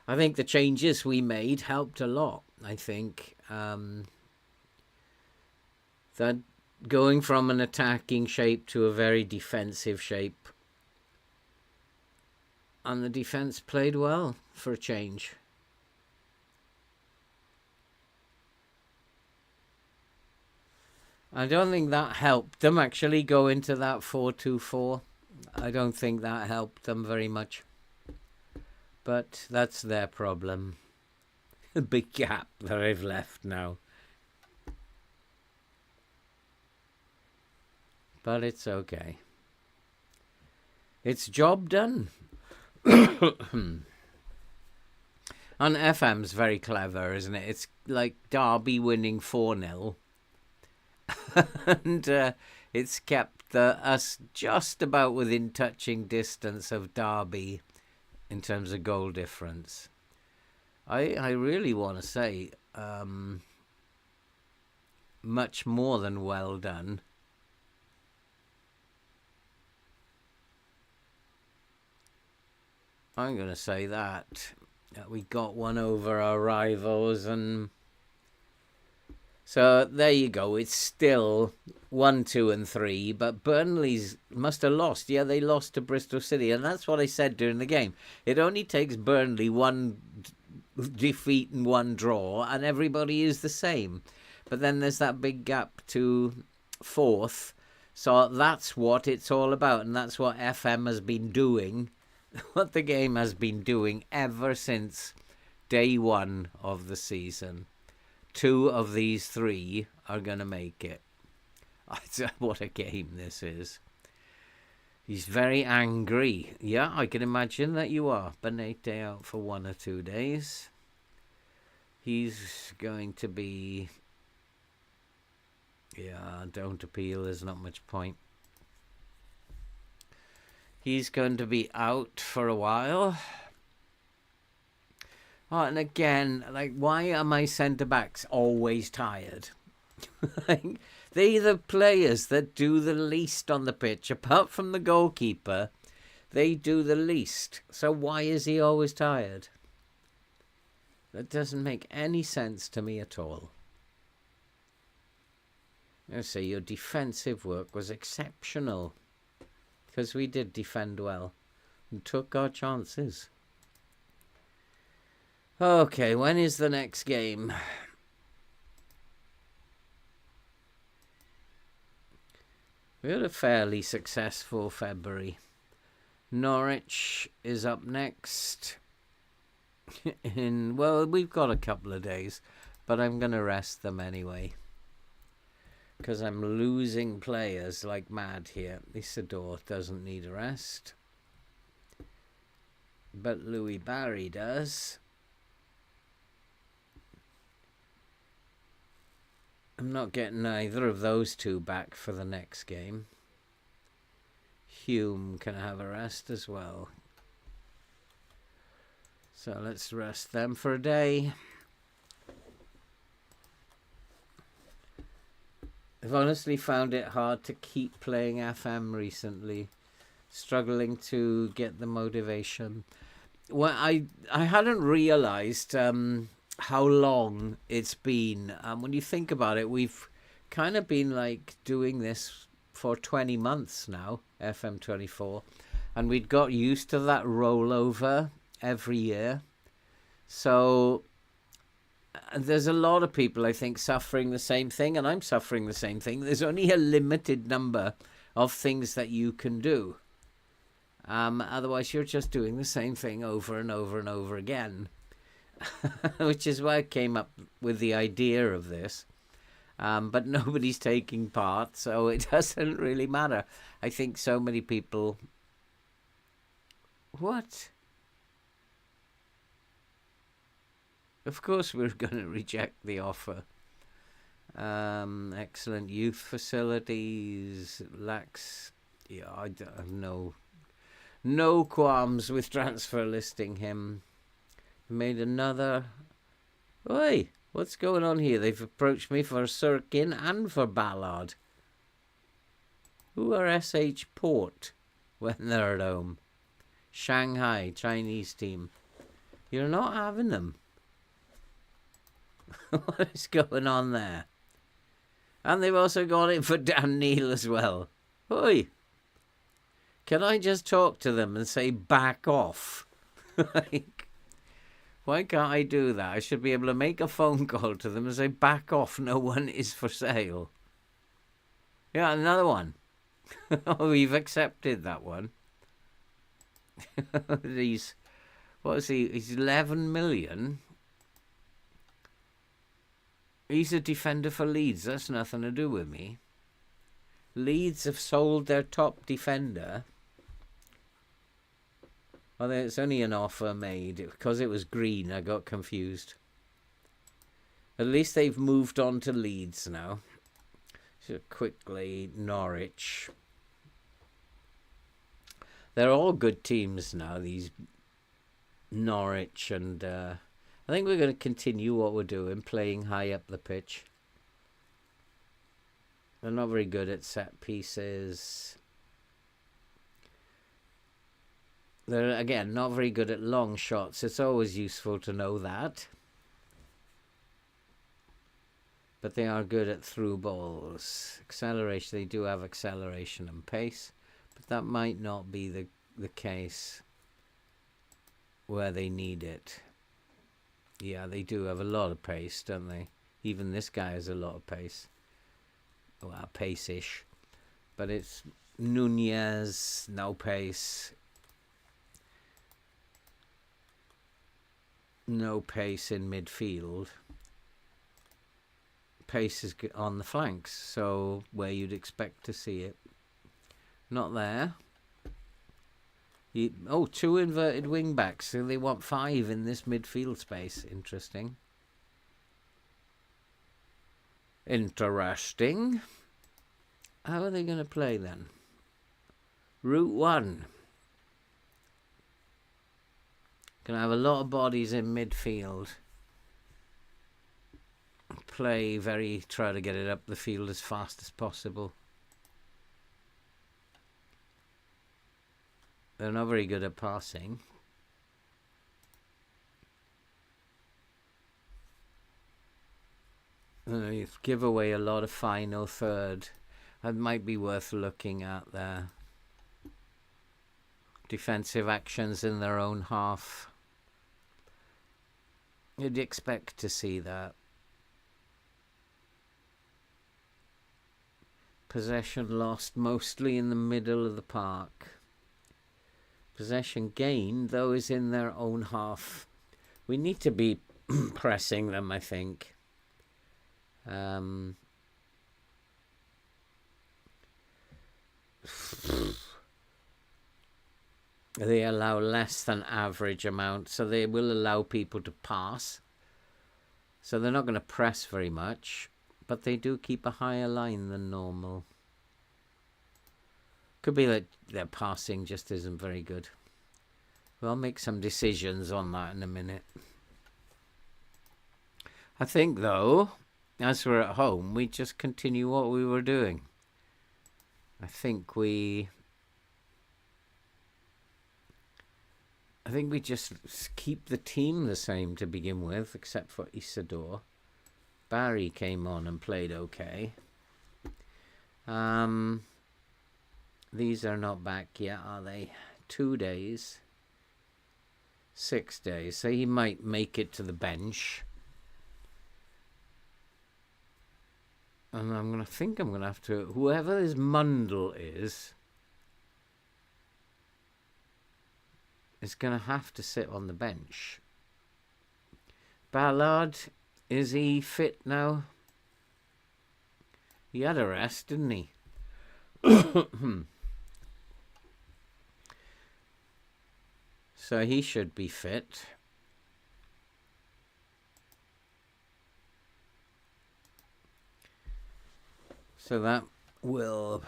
I think the changes we made helped a lot. I think that going from an attacking shape to a very defensive shape, and the defence played well for a change. I don't think that helped them actually go into that 4-2-4. I don't think that helped them very much. But that's their problem. The big gap that I've left now. But it's okay. It's job done. And FM's very clever, isn't it? It's like Derby winning 4-0. And it's kept us just about within touching distance of Derby in terms of goal difference. I really want to say much more than well done. I'm going to say that we got one over our rivals, and so there you go. It's still 1, 2, and 3, but Burnley's must have lost. Yeah, they lost to Bristol City, and that's what I said during the game. It only takes Burnley one defeat and one draw, and everybody is the same. But then there's that big gap to 4th. So that's what it's all about. And that's what FM has been doing, what the game has been doing ever since day 1 of the season. 2 of these 3 are going to make it. What a game this is. He's very angry. Yeah, I can imagine that you are. Benete out for 1 or 2 days. He's going to be... Yeah, don't appeal. There's not much point. He's going to be out for a while. Oh, and again, like, why are my centre-backs always tired? Like, they're the players that do the least on the pitch. Apart from the goalkeeper, they do the least. So why is he always tired? That doesn't make any sense to me at all. I say your defensive work was exceptional. Because we did defend well. And took our chances. Okay, when is the next game? We had a fairly successful February. Norwich is up next. Well, we've got a couple of days, but I'm going to rest them anyway. Because I'm losing players like mad here. Isidore doesn't need a rest. But Louis Barry does. I'm not getting either of those 2 back for the next game. Hume can have a rest as well. So let's rest them for a day. I've honestly found it hard to keep playing FM recently. Struggling to get the motivation. Well, I hadn't realised how long it's been. When you think about it, we've kind of been like doing this for 20 months now, FM24. And we'd got used to that rollover every year. So there's a lot of people, I think, suffering the same thing, and I'm suffering the same thing. There's only a limited number of things that you can do. Otherwise, you're just doing the same thing over and over and over again. Which is why I came up with the idea of this. But nobody's taking part, so it doesn't really matter. I think so many people... What? Of course we're going to reject the offer. Excellent youth facilities. Lacks... Yeah, I have no qualms with transfer listing him. Made another... Oi, what's going on here? They've approached me for Sirkin and for Ballard. Who are SH Port when they're at home? Shanghai, Chinese team. You're not having them. What is going on there? And they've also got it for Dan Neil as well. Oi. Can I just talk to them and say back off? Like, why can't I do that? I should be able to make a phone call to them and say back off, no one is for sale. Yeah, another one. Oh, we've accepted that one. What is he? He's 11 million. He's a defender for Leeds. That's nothing to do with me. Leeds have sold their top defender. Well, it's only an offer made. Because it was green, I got confused. At least they've moved on to Leeds now. So quickly, Norwich. They're all good teams now, these Norwich. And I think we're going to continue what we're doing, playing high up the pitch. They're not very good at set pieces. They're, again, not very good at long shots. It's always useful to know that. But they are good at through balls. Acceleration, they do have acceleration and pace. But that might not be the case where they need it. Yeah, they do have a lot of pace, don't they? Even this guy has a lot of pace. Well, pace-ish. But it's Nunez, no pace. No pace in midfield. Pace is on the flanks, so where you'd expect to see it. Not there. Two inverted wing backs, so they want 5 in this midfield space. Interesting. Interesting. How are they going to play then? Route 1. Going to have a lot of bodies in midfield. Try to get it up the field as fast as possible. They're not very good at passing. You give away a lot of final third. That might be worth looking at there. Defensive actions in their own half. You'd expect to see that. Possession lost mostly in the middle of the park. Possession gained, though, is in their own half. We need to be pressing them, I think. They allow less than average amount, so they will allow people to pass. So they're not going to press very much, but they do keep a higher line than normal. Could be that their passing just isn't very good. We'll make some decisions on that in a minute. I think, though, as we're at home, we just continue what we were doing. I think we just keep the team the same to begin with, except for Isidore. Barry came on and played okay. These are not back yet, are they? 2 days. 6 days. So he might make it to the bench. And I'm going to have to... Whoever this Mundle is going to have to sit on the bench. Ballard, is he fit now? He had a rest, didn't he? So he should be fit. So that will...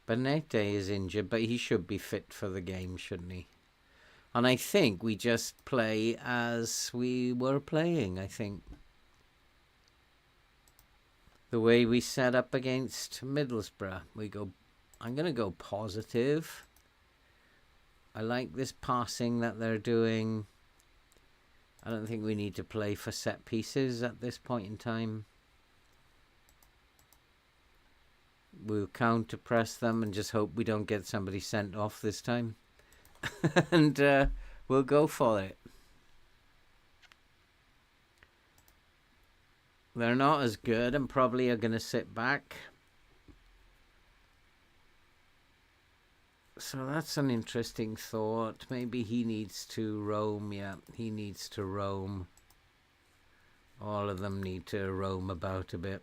Benete is injured, but he should be fit for the game, shouldn't he? And I think we just play as we were playing, I think. The way we set up against Middlesbrough. I'm going to go positive. I like this passing that they're doing. I don't think we need to play for set pieces at this point in time. We'll counter press them and just hope we don't get somebody sent off this time. And we'll go for it. They're not as good and probably are going to sit back. So that's an interesting thought. Maybe he needs to roam. Yeah, he needs to roam. All of them need to roam about a bit.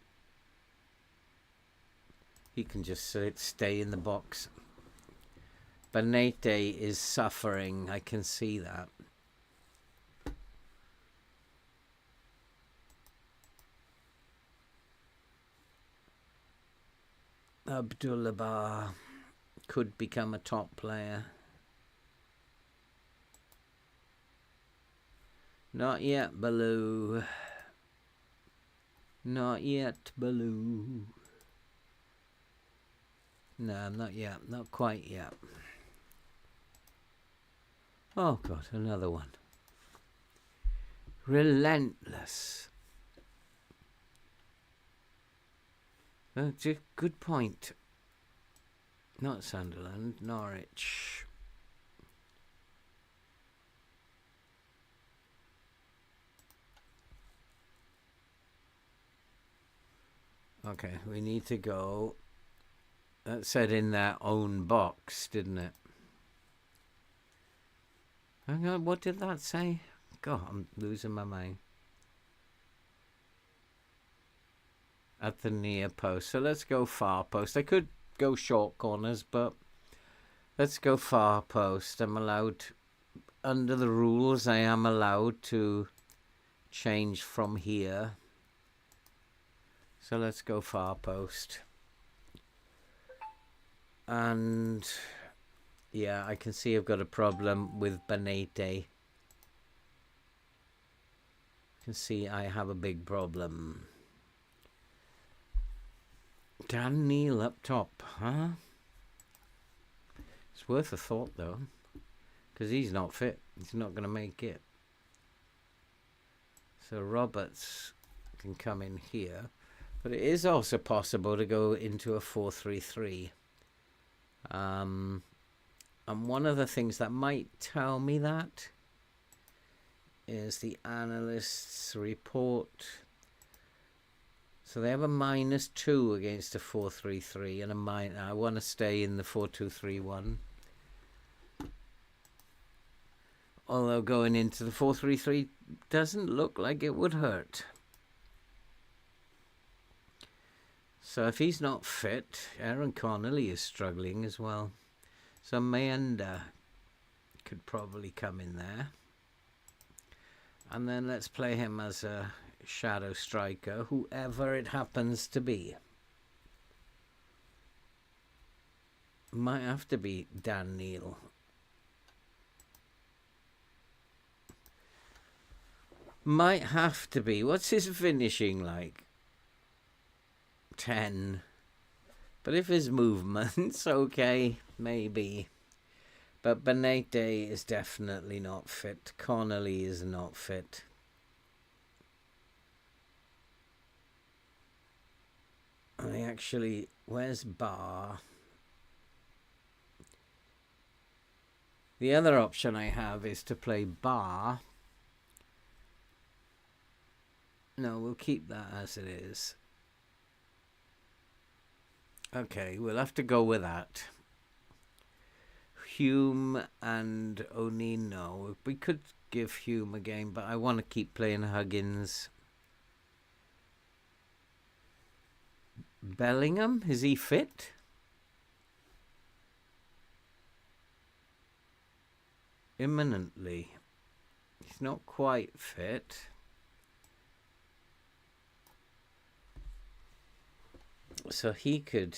He can just stay in the box. Benete is suffering. I can see that. Abdullah could become a top player. Not yet, Baloo. Not yet, Baloo. No, not yet. Not quite yet. Oh, God, another one. Relentless. Good point. Not Sunderland, Norwich. Okay, we need to go. That said in their own box, didn't it? Hang on, what did that say? God, I'm losing my mind. At the near post. So let's go far post. I could go short corners, but let's go far post. I'm allowed, under the rules, I am allowed to change from here. So let's go far post. And yeah, I can see I've got a problem with Benete. You can see I have a big problem. Dan Neil up top, huh? It's worth a thought, though, because he's not fit. He's not going to make it. So Roberts can come in here. But it is also possible to go into a 4-3-3. And one of the things that might tell me that is the analyst's report. So they have a -2 against a 4-3-3 and a minus. I want to stay in the 4-2-3-1. Although going into the 4-3-3 doesn't look like it would hurt. So if he's not fit, Aaron Connolly is struggling as well. So Mayenda could probably come in there. And then let's play him as a shadow striker, whoever it happens to be. Might have to be Dan Neil. Might have to be. What's his finishing like? 10. But if his movement's okay, maybe. But Benete is definitely not fit. Connolly is not fit. I actually, where's Barr? The other option I have is to play Barr. No, we'll keep that as it is. Okay, we'll have to go with that. Hume and Onino. We could give Hume a game, but I want to keep playing Huggins. Bellingham, is he fit? Imminently. He's not quite fit. So he could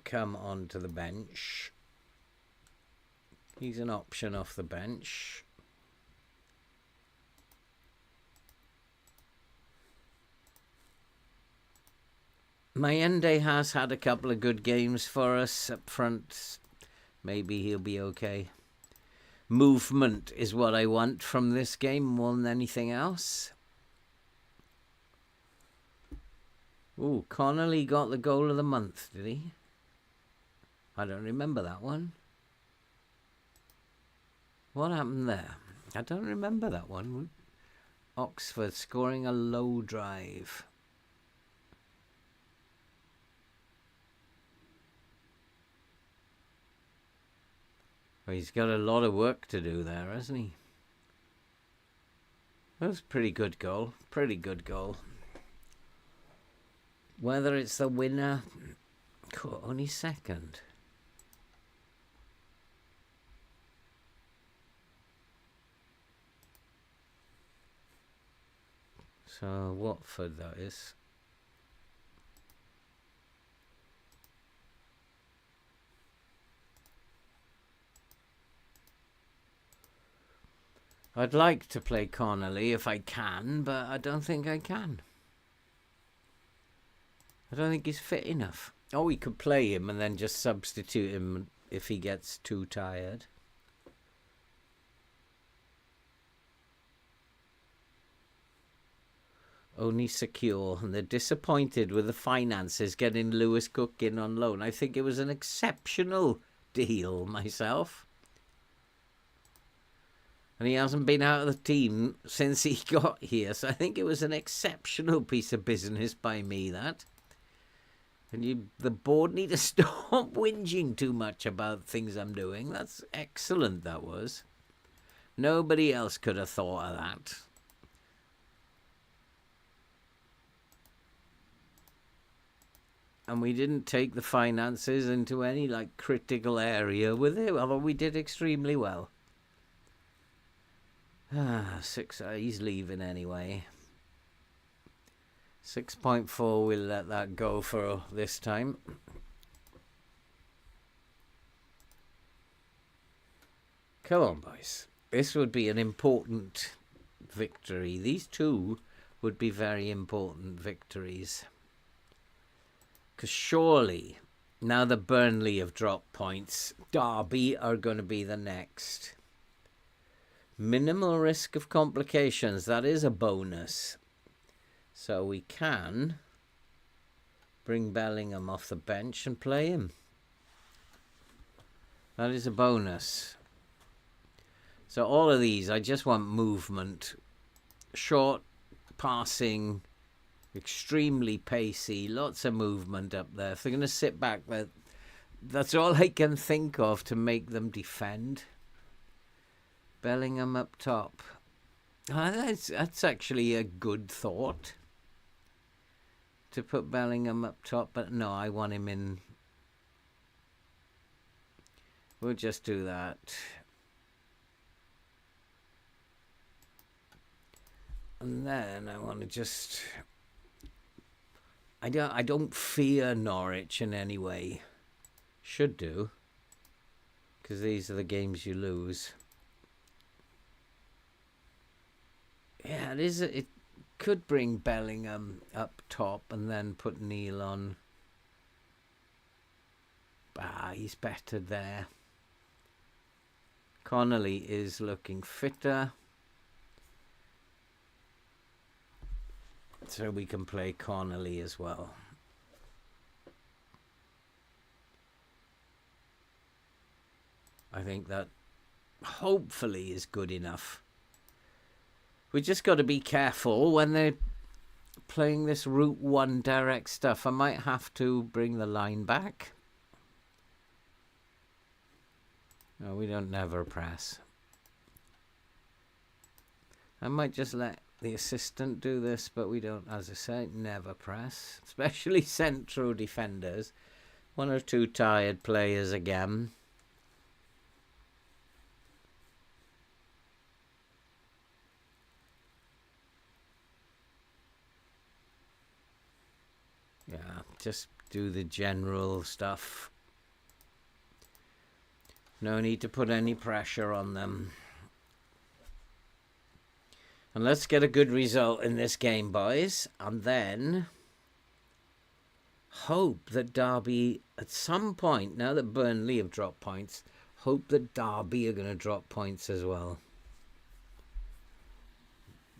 come onto the bench. He's an option off the bench. Mayende has had a couple of good games for us up front. Maybe he'll be okay. Movement is what I want from this game more than anything else. Ooh, Connolly got the goal of the month, did he? I don't remember that one. What happened there? I don't remember that one. Oxford scoring a low drive. Well, he's got a lot of work to do there, hasn't he? That was a pretty good goal. Pretty good goal. Whether it's the winner, only second. So Watford, that is. I'd like to play Connolly if I can, but I don't think I can. I don't think he's fit enough. Oh, we could play him and then just substitute him if he gets too tired. Only secure, and they're disappointed with the finances getting Lewis Cook in on loan. I think it was an exceptional deal myself. And he hasn't been out of the team since he got here, so I think it was an exceptional piece of business by me, that. And the board need to stop whinging too much about things I'm doing. That's excellent, that was. Nobody else could have thought of that. And we didn't take the finances into any critical area with it, although we did extremely well. 6, he's leaving anyway. 6.4, we'll let that go for this time. Come on, boys. This would be an important victory. These two would be very important victories. Because surely, now that Burnley have dropped points, Derby are going to be the next. Minimal risk of complications. That is a bonus. So we can bring Bellingham off the bench and play him. That is a bonus. So all of these, I just want movement. Short passing, extremely pacey, lots of movement up there. If they're going to sit back, that's all I can think of to make them defend. Bellingham up top. That's actually a good thought. To put Bellingham up top, but no, I want him in. We'll just do that. And then I want to just... I don't fear Norwich in any way. Should do. Because these are the games you lose. Yeah, it could bring Bellingham up top and then put Neil on. He's better there. Connolly is looking fitter. So we can play Connolly as well. I think that hopefully is good enough. We just got to be careful when they're playing this Route 1 direct stuff. I might have to bring the line back. No, we don't never press. I might just let the assistant do this, but we don't, as I say, never press. Especially central defenders. 1 or 2 tired players again. Yeah, just do the general stuff. No need to put any pressure on them. And let's get a good result in this game, boys. And then hope that Derby, at some point, now that Burnley have dropped points, hope that Derby are going to drop points as well.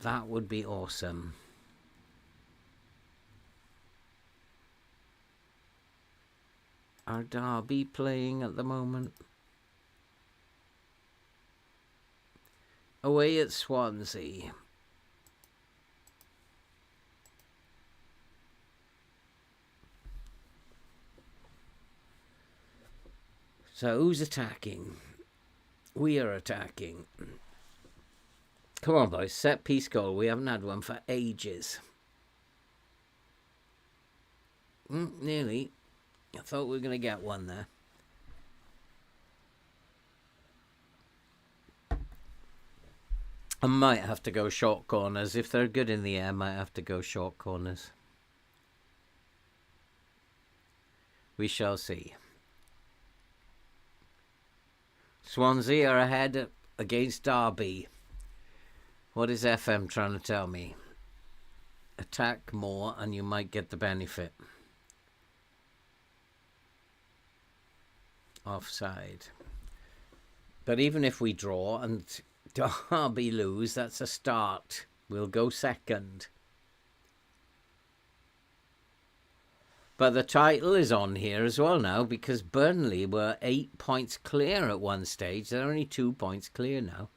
That would be awesome. Are Derby playing at the moment? Away at Swansea. So who's attacking? We are attacking. Come on, boys. Set piece goal. We haven't had one for ages. Nearly. I thought we were going to get one there. I might have to go short corners. If they're good in the air, I might have to go short corners. We shall see. Swansea are ahead against Derby. What is FM trying to tell me? Attack more and you might get the benefit. Offside. But even if we draw and Derby lose, that's a start. We'll go second. But the title is on here as well now because Burnley were 8 points clear at one stage. They're only 2 points clear now.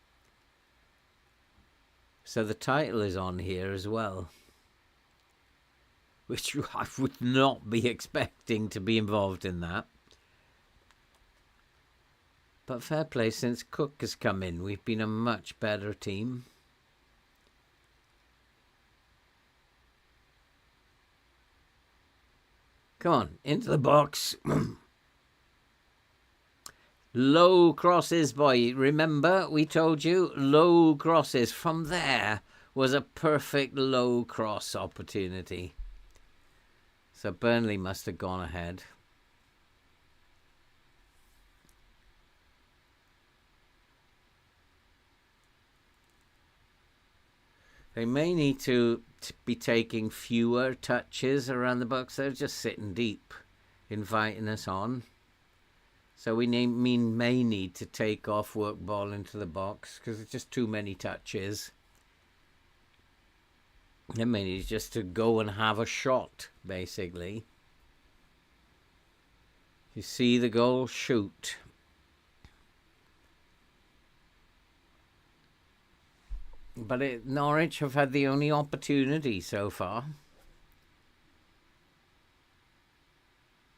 So the title is on here as well. which I would not be expecting to be involved in that. But fair play, since Cook has come in, we've been a much better team. Come on, into the box. Low crosses, boy. Remember, we told you, low crosses. From there was a perfect low cross opportunity. So Burnley must have gone ahead. They may need to be taking fewer touches around the box. They're just sitting deep, inviting us on. So we may need to take off work ball into the box because it's just too many touches. They may need just to go and have a shot, basically. You see the goal, shoot. But Norwich have had the only opportunity so far.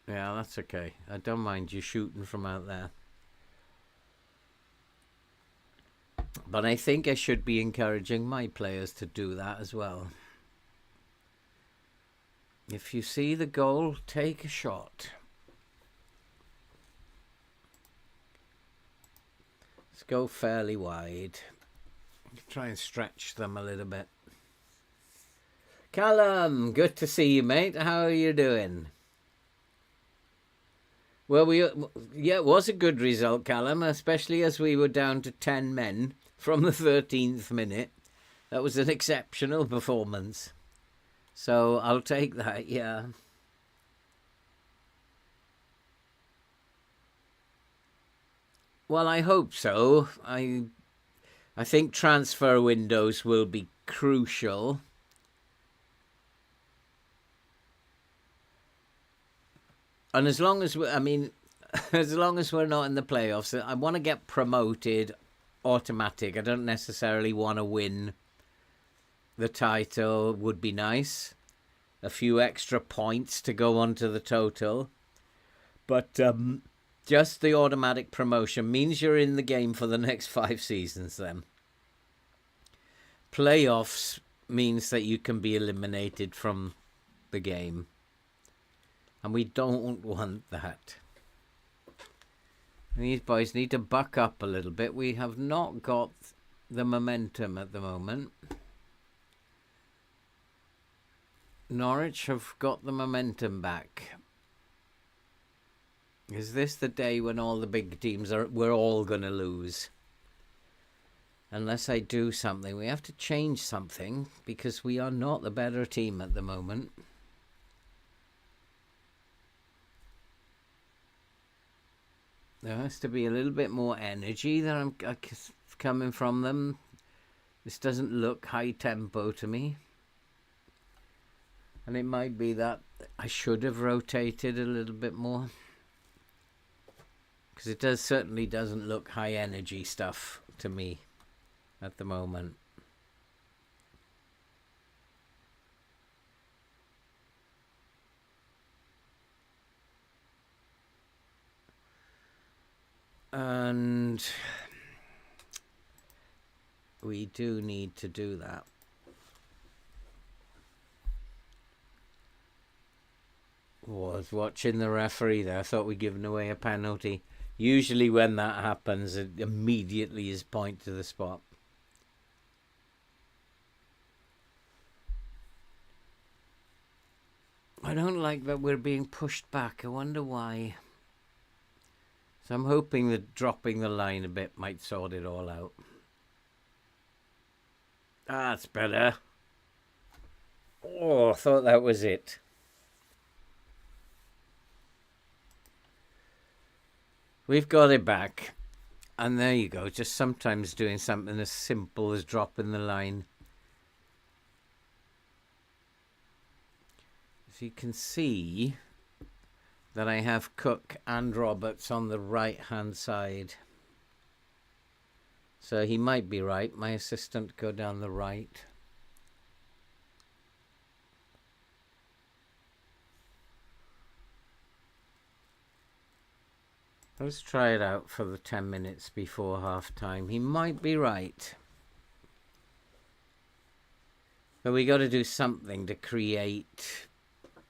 Yeah, that's okay. I don't mind you shooting from out there. But I think I should be encouraging my players to do that as well. If you see the goal, take a shot. Let's go fairly wide. Try and stretch them a little bit. Callum, good to see you, mate. How are you doing? Well, it was a good result, Callum, especially as we were down to 10 men from the 13th minute. That was an exceptional performance. So I'll take that, yeah. Well, I hope so. I think transfer windows will be crucial. And as long as as long as we're not in the playoffs, I want to get promoted automatic. I don't necessarily want to win the title. Would be nice. A few extra points to go onto the total. But just the automatic promotion means you're in the game for the next 5 seasons then. Playoffs means that you can be eliminated from the game. And we don't want that. These boys need to buck up a little bit. We have not got the momentum at the moment. Norwich have got the momentum back. Is this the day when all the big teams we're all going to lose? Unless I do something. We have to change something because we are not the better team at the moment. There has to be a little bit more energy that coming from them. This doesn't look high tempo to me. And it might be that I should have rotated a little bit more. Because it certainly doesn't look high energy stuff to me at the moment. And we do need to do that. Was watching the referee there. I thought we'd given away a penalty. Usually when that happens, it immediately is point to the spot. I don't like that we're being pushed back. I wonder why. So I'm hoping that dropping the line a bit might sort it all out. That's better. Oh, I thought that was it. We've got it back. And there you go. Just sometimes doing something as simple as dropping the line. As you can see that I have Cook and Roberts on the right-hand side. So he might be right. My assistant go down the right. Let's try it out for the 10 minutes before half time. He might be right. But we got to do something to create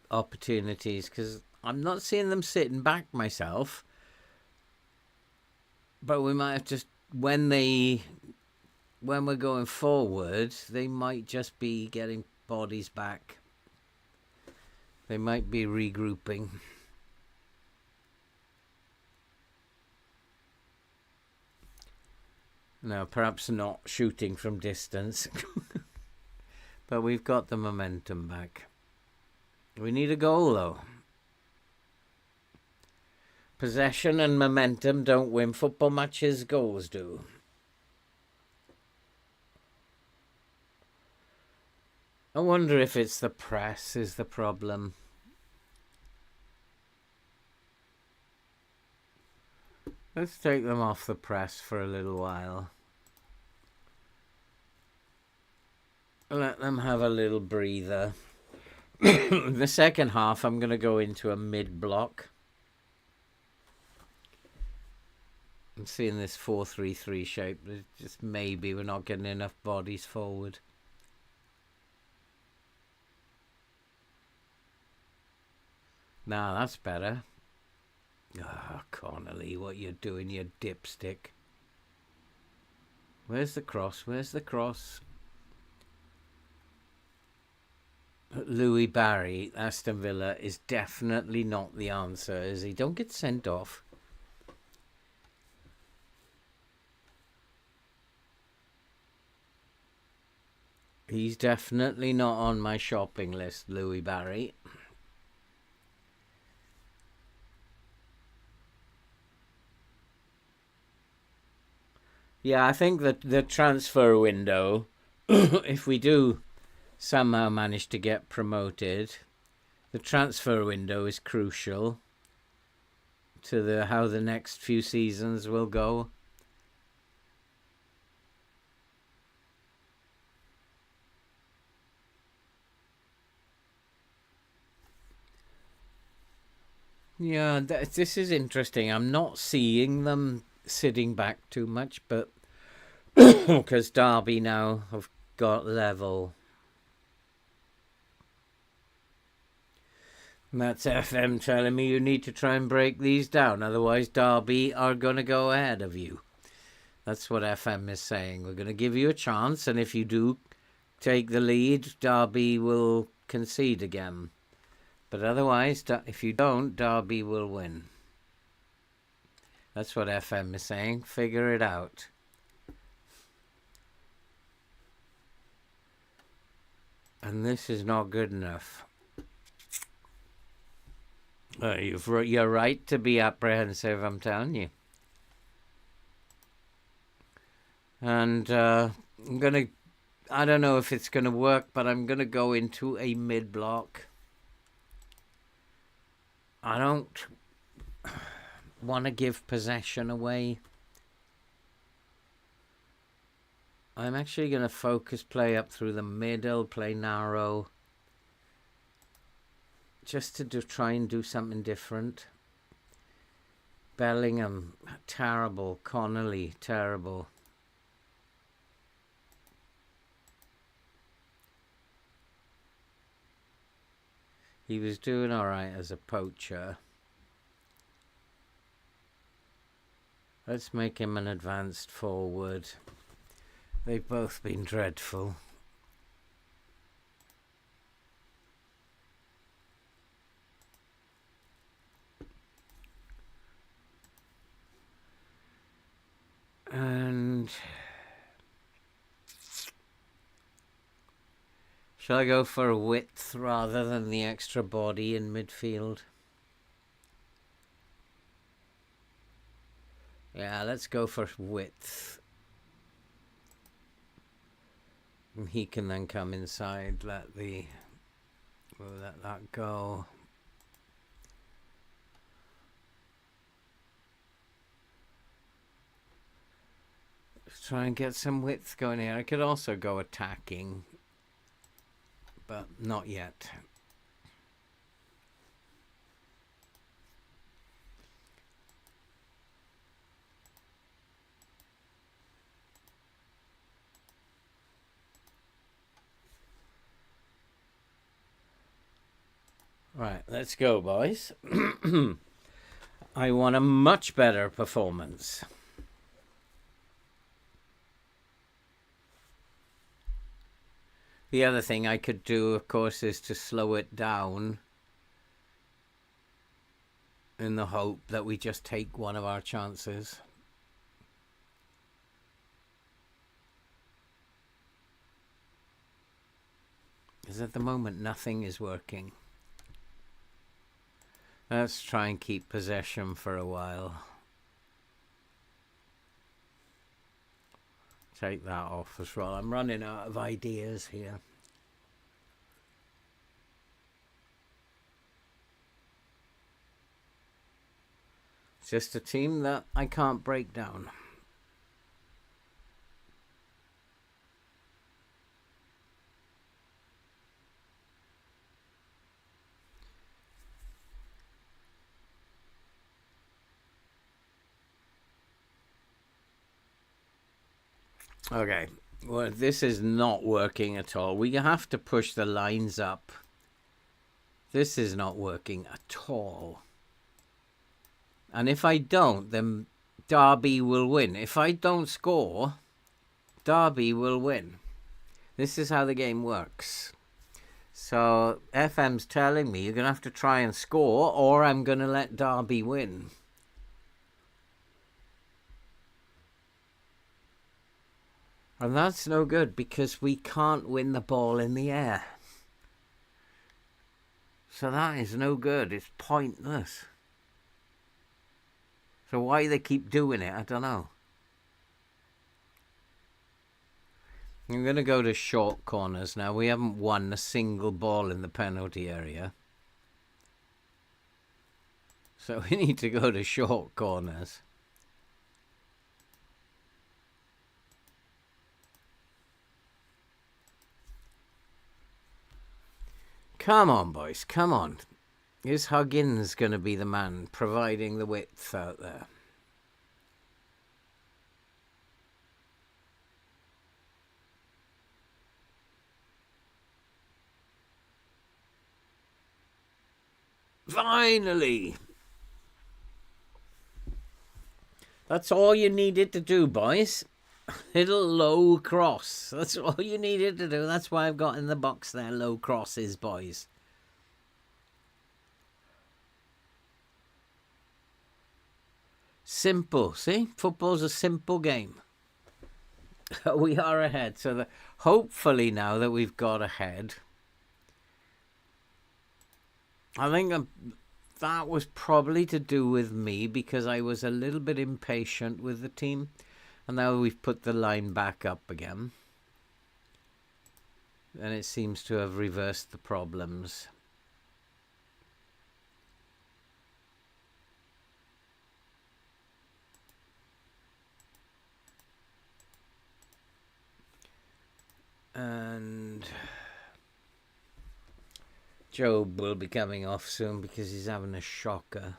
opportunities, because I'm not seeing them sitting back myself. But we might have just, when we're going forward, they might just be getting bodies back. They might be regrouping. No, perhaps not shooting from distance. But we've got the momentum back. We need a goal, though. Possession and momentum don't win football matches, goals do. I wonder if it's the press is the problem. Let's take them off the press for a little while. Let them have a little breather. In the second half, I'm going to go into a mid-block. I'm seeing this 4-3-3 shape. Just maybe we're not getting enough bodies forward. Now that's better. Ah, Connolly, what you doing, you dipstick? Where's the cross? Where's the cross? Louis Barry, Aston Villa, is definitely not the answer, is he? Don't get sent off. He's definitely not on my shopping list, Louis Barry. Yeah, I think that the transfer window, if we do somehow manage to get promoted, the transfer window is crucial to how the next few seasons will go. Yeah, this is interesting. I'm not seeing them sitting back too much, but because Derby now have got level. And that's FM telling me you need to try and break these down, otherwise Derby are going to go ahead of you. That's what FM is saying. We're going to give you a chance, and if you do take the lead, Derby will concede again. But otherwise, if you don't, Derby will win. That's what FM is saying. Figure it out. And this is not good enough. You're right to be apprehensive, I'm telling you. And I'm going to... I don't know if it's going to work, but I'm going to go into a mid-block. I don't want to give possession away. I'm actually going to focus play up through the middle, play narrow. Just to try and do something different. Bellingham, terrible. Connolly, terrible. He was doing all right as a poacher. Let's make him an advanced forward. They've both been dreadful. And shall I go for width rather than the extra body in midfield? Yeah, let's go for width. And he can then come inside, we'll let that go. Let's try and get some width going here. I could also go attacking, but not yet. Right, let's go, boys. I want a much better performance. The other thing I could do, of course, is to slow it down in the hope that we just take one of our chances. Because at the moment, nothing is working. Let's try and keep possession for a while. Take that off as well. I'm running out of ideas here. It's just a team that I can't break down. Okay, well, this is not working at all. We have to push the lines up. This is not working at all. And if I don't, then Derby will win. If I don't score, Derby will win. This is how the game works. So FM's telling me you're going to have to try and score, or I'm going to let Derby win. And that's no good because we can't win the ball in the air. So that is no good. It's pointless. So why they keep doing it, I don't know. I'm going to go to short corners now. We haven't won a single ball in the penalty area. So we need to go to short corners. Come on, boys, come on. Is Huggins going to be the man providing the width out there? Finally! That's all you needed to do, boys. Little low cross. That's all you needed to do. That's why I've got in the box there low crosses, boys. Simple. See? Football's a simple game. We are ahead. So hopefully now that we've got ahead, I think that was probably to do with me because I was a little bit impatient with the team. And now we've put the line back up again. And it seems to have reversed the problems. And Job will be coming off soon because he's having a shocker.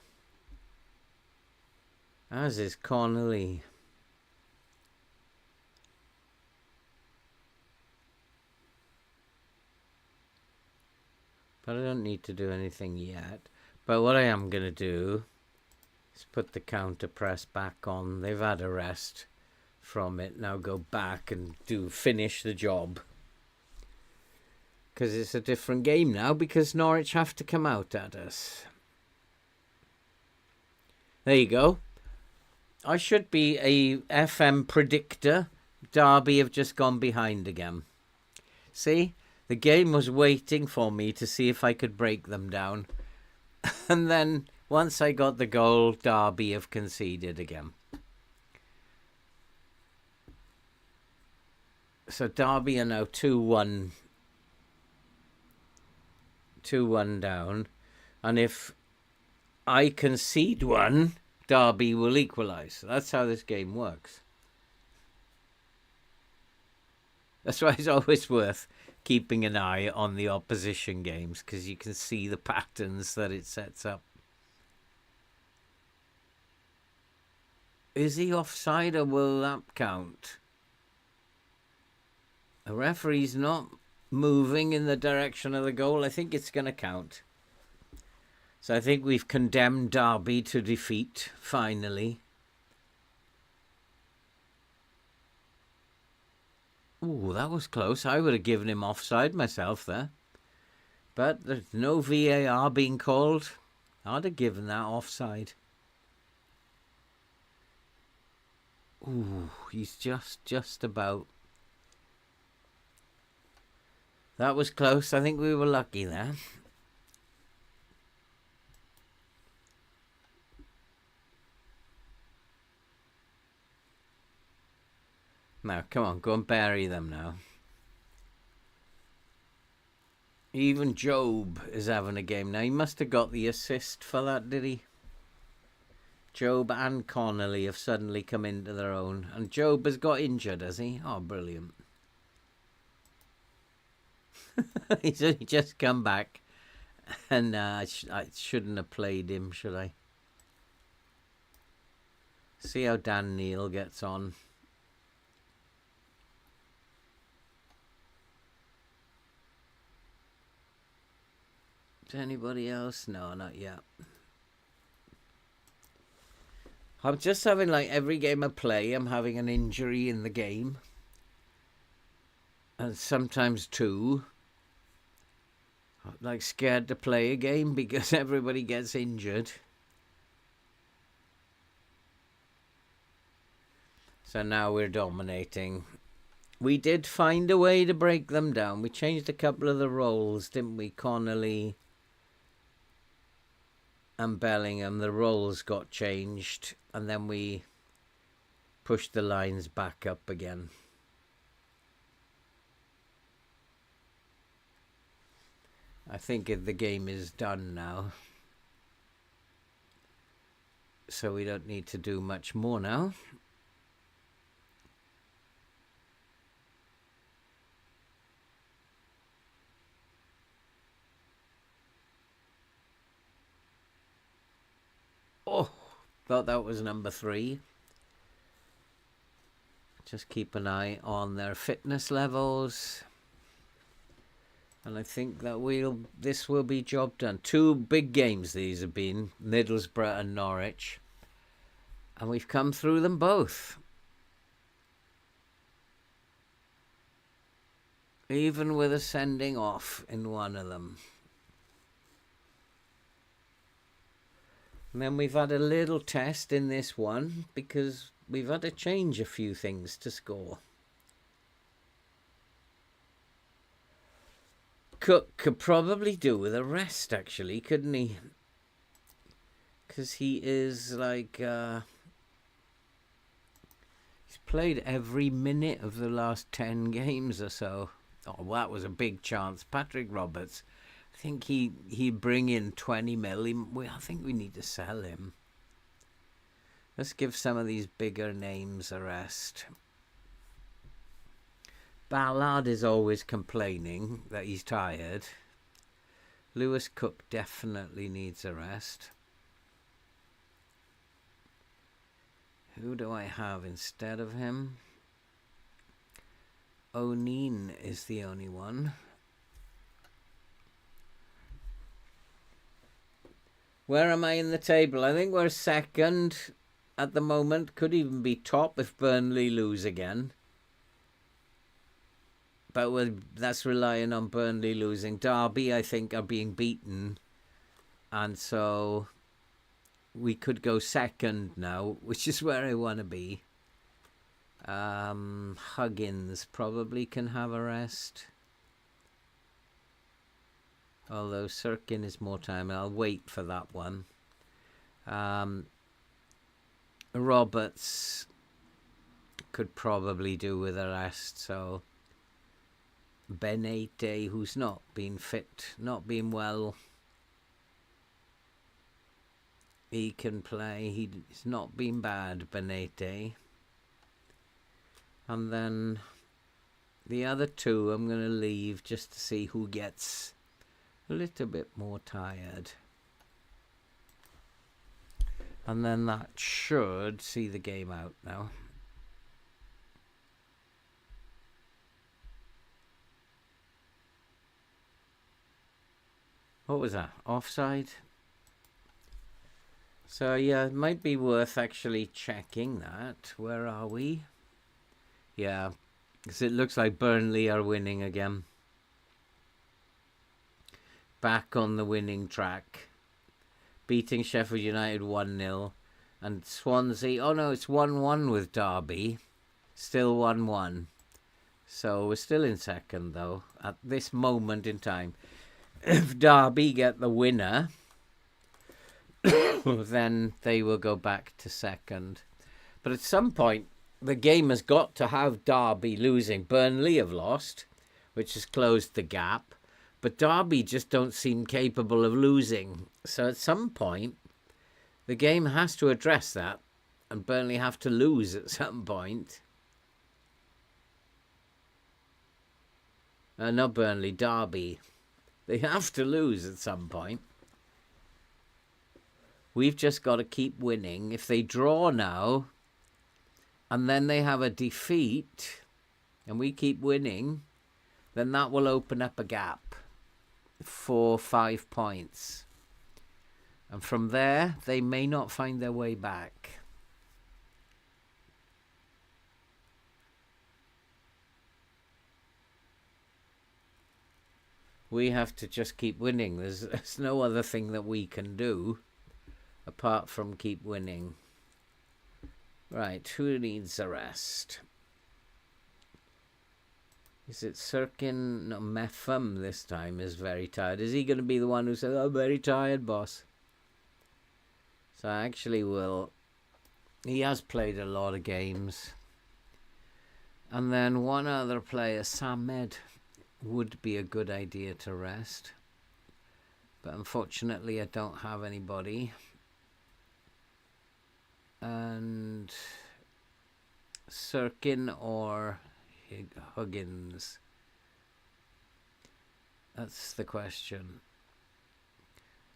As is Connolly. But I don't need to do anything yet. But what I am going to do is put the counter press back on. They've had a rest from it. Now go back and finish the job. Because it's a different game now because Norwich have to come out at us. There you go. I should be a FM predictor. Derby have just gone behind again. See? The game was waiting for me to see if I could break them down. And then, once I got the goal, Derby have conceded again. So Derby are now 2-1. 2-1 down. And if I concede one, Derby will equalise. That's how this game works. That's why it's always worth keeping an eye on the opposition games because you can see the patterns that it sets up. Is he offside or will that count? The referee's not moving in the direction of the goal. I think it's going to count. So I think we've condemned Derby to defeat, finally. Ooh, that was close. I would have given him offside myself there. But there's no VAR being called. I'd have given that offside. Ooh, he's just about. That was close. I think we were lucky there. Now, come on, go and bury them now. Even Job is having a game now. He must have got the assist for that, did he? Job and Connolly have suddenly come into their own. And Job has got injured, has he? Oh, brilliant. He's only just come back. And I shouldn't have played him, should I? See how Dan Neil gets on. Is anybody else? No, not yet. I'm just having, like, every game I play, I'm having an injury in the game. And sometimes two. I'm, like, scared to play a game because everybody gets injured. So now we're dominating. We did find a way to break them down. We changed a couple of the roles, didn't we? Connolly and Bellingham, the roles got changed, and then we pushed the lines back up again. I think the game is done now, so we don't need to do much more now. Oh, thought that was number 3. Just keep an eye on their fitness levels. And I think that this will be job done. 2 big games these have been, Middlesbrough and Norwich. And we've come through them both. Even with a sending off in one of them. And then we've had a little test in this one because we've had to change a few things to score. Cook could probably do with a rest, actually, couldn't he? Because he is like... he's played every minute of the last 10 games or so. Oh, well, that was a big chance. Patrick Roberts... I think he'd bring in 20 mil. I think we need to sell him. Let's give some of these bigger names a rest. Ballard is always complaining that he's tired. Lewis Cook definitely needs a rest. Who do I have instead of him? O'Neill is the only one. Where am I in the table? I think we're second at the moment. Could even be top if Burnley lose again. But that's relying on Burnley losing. Derby, I think, are being beaten. And so we could go second now, which is where I want to be. Huggins probably can have a rest. Although Sirkin is more time. I'll wait for that one. Roberts could probably do with a rest. So Benete, who's not been fit, not been well, he can play. He's not been bad, Benete. And then the other 2 I'm going to leave just to see who gets a little bit more tired. And then that should see the game out now. What was that? Offside? So, yeah, it might be worth actually checking that. Where are we? Yeah, because it looks like Burnley are winning again. Back on the winning track. Beating Sheffield United 1-0. And Swansea, oh no, it's 1-1 with Derby. Still 1-1. So we're still in second, though, at this moment in time. If Derby get the winner, then they will go back to second. But at some point, the game has got to have Derby losing. Burnley have lost, which has closed the gap. But Derby just don't seem capable of losing. So at some point, the game has to address that. And Burnley have to lose at some point. Not Burnley, Derby. They have to lose at some point. We've just got to keep winning. If they draw now, and then they have a defeat, and we keep winning, then that will open up a gap for 5 points. And from there, they may not find their way back. We have to just keep winning. There's no other thing that we can do apart from keep winning. Right, who needs a rest? Is it Sirkin? No, Metham this time is very tired. Is he going to be the one who says, I'm very tired, boss? So I actually will. He has played a lot of games. And then one other player, Samed, would be a good idea to rest. But unfortunately, I don't have anybody. And Sirkin or Huggins? That's the question.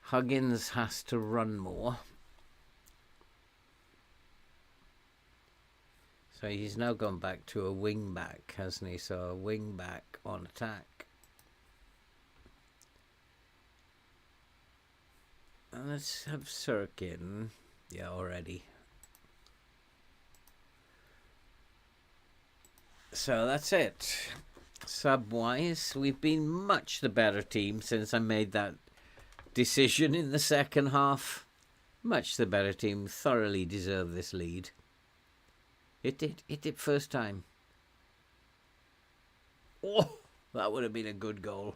Huggins has to run more. So he's now gone back to a wing back, hasn't he? So a wing back on attack. And let's have Sirkin. Yeah, already. So that's it. Sub-wise, we've been much the better team since I made that decision in the second half. Much the better team. Thoroughly deserved this lead. It did. It did first time. Oh, that would have been a good goal.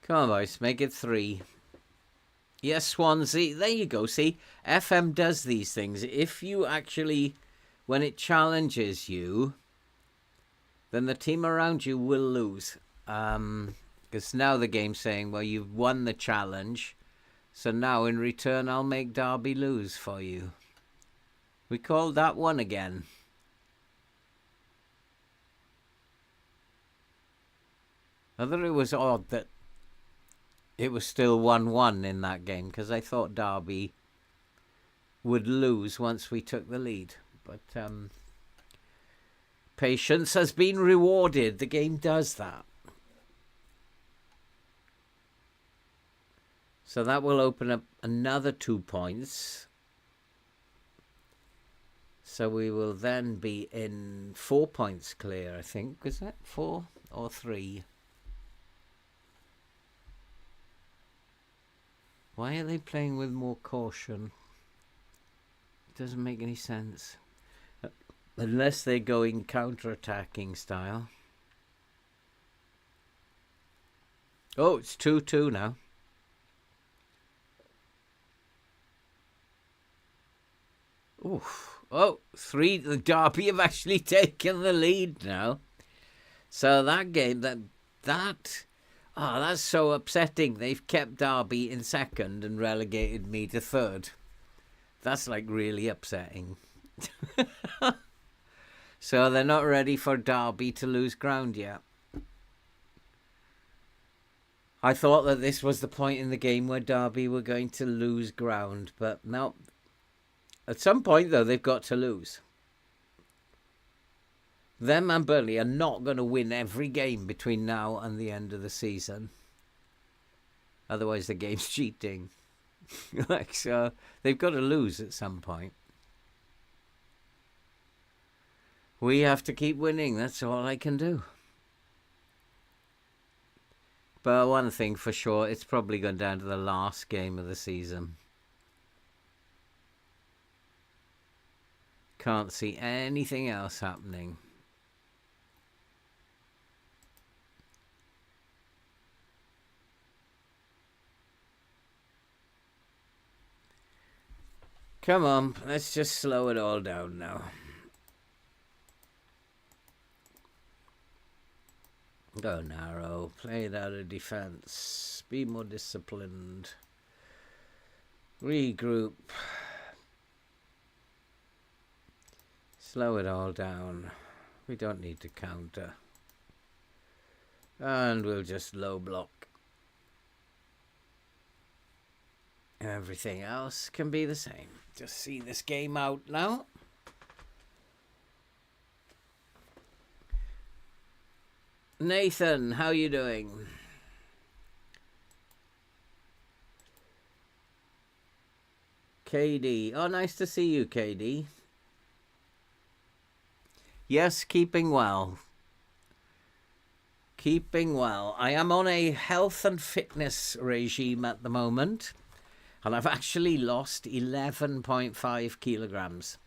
Come on, boys. Make it 3. Yes, Swansea. There you go. See, FM does these things. If you actually, when it challenges you, then the team around you will lose. Because now the game's saying, well, you've won the challenge. So now in return, I'll make Derby lose for you. We called that one again. I thought it was odd that it was still 1-1 in that game, because I thought Derby would lose once we took the lead. But patience has been rewarded. The game does that. So that will open up another 2 points. So we will then be in 4 points clear, I think. Was that 4 or 3? Why are they playing with more caution? It doesn't make any sense. Unless they're going counter-attacking style. Oh, it's 2-2 now. Oof. Oh, 3. The Derby have actually taken the lead now. So that game, that's so upsetting. They've kept Derby in second and relegated me to third. That's like really upsetting. So they're not ready for Derby to lose ground yet. I thought that this was the point in the game where Derby were going to lose ground, but no. At some point, though, they've got to lose. Them and Burnley are not going to win every game between now and the end of the season. Otherwise, the game's cheating. Like, so they've got to lose at some point. We have to keep winning. That's all I can do. But one thing for sure, it's probably gone down to the last game of the season. Can't see anything else happening. Come on, let's just slow it all down now. Go narrow, play it out of defense, be more disciplined, regroup, slow it all down. We don't need to counter. And we'll just low block. Everything else can be the same. Just see this game out now. Nathan, how you doing? KD. Oh, nice to see you, KD. Yes, keeping well. Keeping well. I am on a health and fitness regime at the moment. And I've actually lost 11.5 kilograms.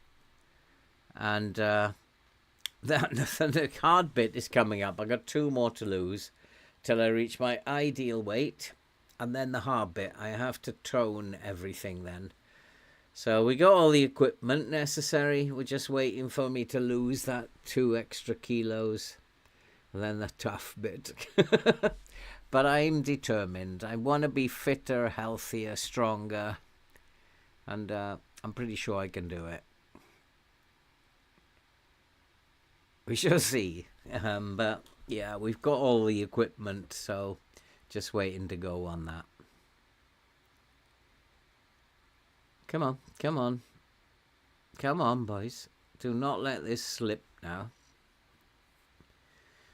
And the hard bit is coming up. I've got 2 more to lose till I reach my ideal weight. And then the hard bit, I have to tone everything then. So we got all the equipment necessary. We're just waiting for me to lose that 2 extra kilos. And then the tough bit. But I'm determined. I want to be fitter, healthier, stronger. And I'm pretty sure I can do it. We shall see. But yeah, we've got all the equipment. So just waiting to go on that. Come on, come on. Come on, boys. Do not let this slip now.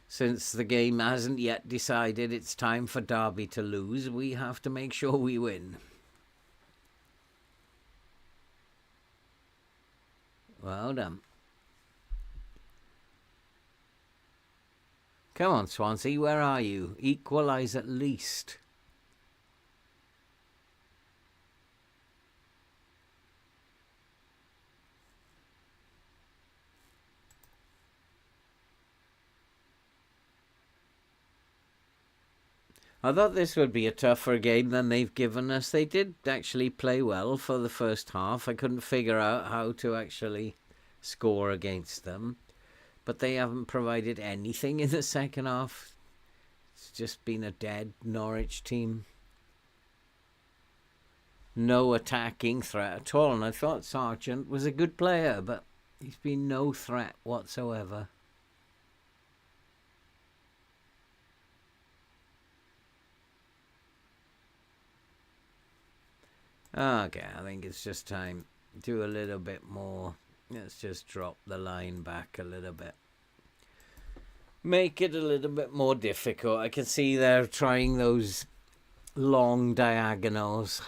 Since the game hasn't yet decided it's time for Derby to lose, we have to make sure we win. Well done. Come on, Swansea, where are you? Equalise at least. I thought this would be a tougher game than they've given us. They did actually play well for the first half. I couldn't figure out how to actually score against them. But they haven't provided anything in the second half. It's just been a dead Norwich team. No attacking threat at all. And I thought Sargent was a good player, but he's been no threat whatsoever. Okay, I think it's just time to do a little bit more. Let's just drop the line back a little bit. Make it a little bit more difficult. I can see they're trying those long diagonals.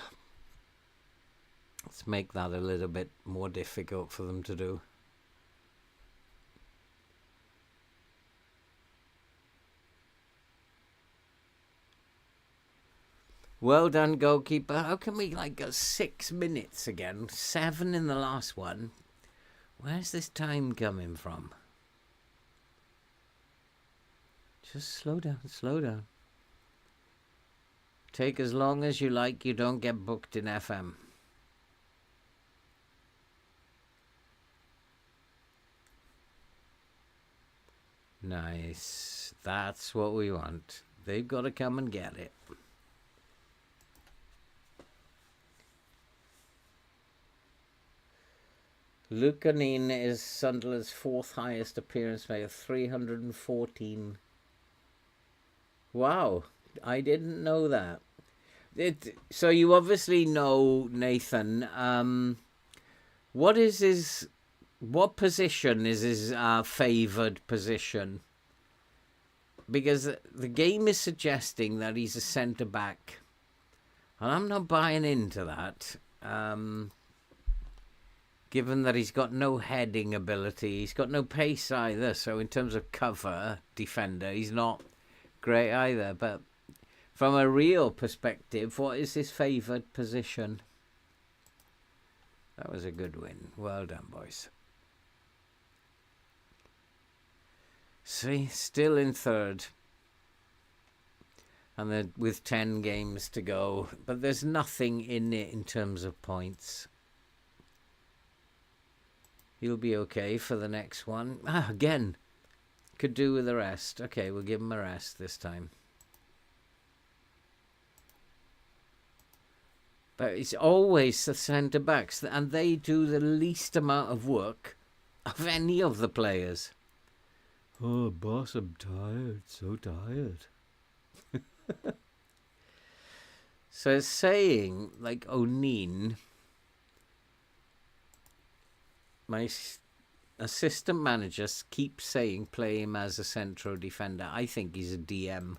Let's make that a little bit more difficult for them to do. Well done, goalkeeper. How can we go 6 minutes again? 7 in the last one. Where's this time coming from? Just slow down, slow down. Take as long as you like. You don't get booked in FM. Nice. That's what we want. They've got to come and get it. Lucanin is Sunderland's 4th highest appearance rate of 314. Wow, I didn't know that. So you obviously know Nathan. What position is his favoured position? Because the game is suggesting that he's a centre back. And I'm not buying into that. Given that he's got no heading ability, he's got no pace either. So in terms of cover defender, he's not great either. But from a real perspective, what is his favoured position? That was a good win. Well done, boys. See, still in third. And then with 10 games to go. But there's nothing in it in terms of points. He'll be okay for the next one. Again. Could do with a rest. Okay, we'll give him a rest this time. But it's always the centre-backs. And they do the least amount of work of any of the players. Oh, boss, I'm tired. So tired. So it's saying, like, O'Neill, my assistant manager keeps saying play him as a central defender. I think he's a DM.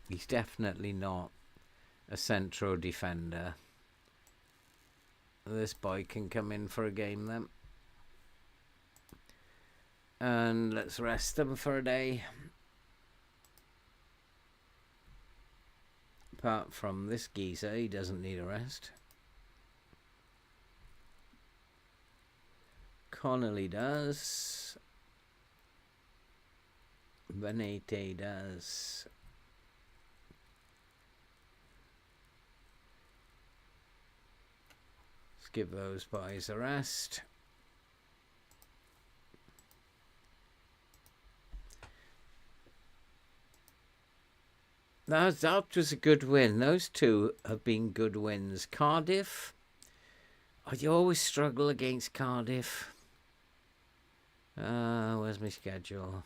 He's definitely not a central defender. This boy can come in for a game then. And let's rest him for a day. Apart from this geezer, he doesn't need a rest. Connolly does. Benete does. Let's give those boys a rest. That was a good win. Those two have been good wins. Cardiff. Oh, you always struggle against Cardiff. Where's my schedule?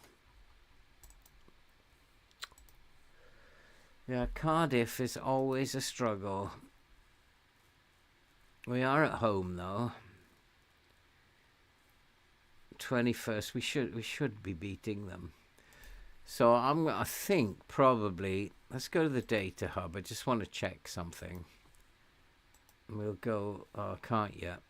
Yeah, Cardiff is always a struggle. We are at home though. 21st. We should be beating them. So I think probably, let's go to the data hub. I just want to check something. We'll go, oh, I can't yet.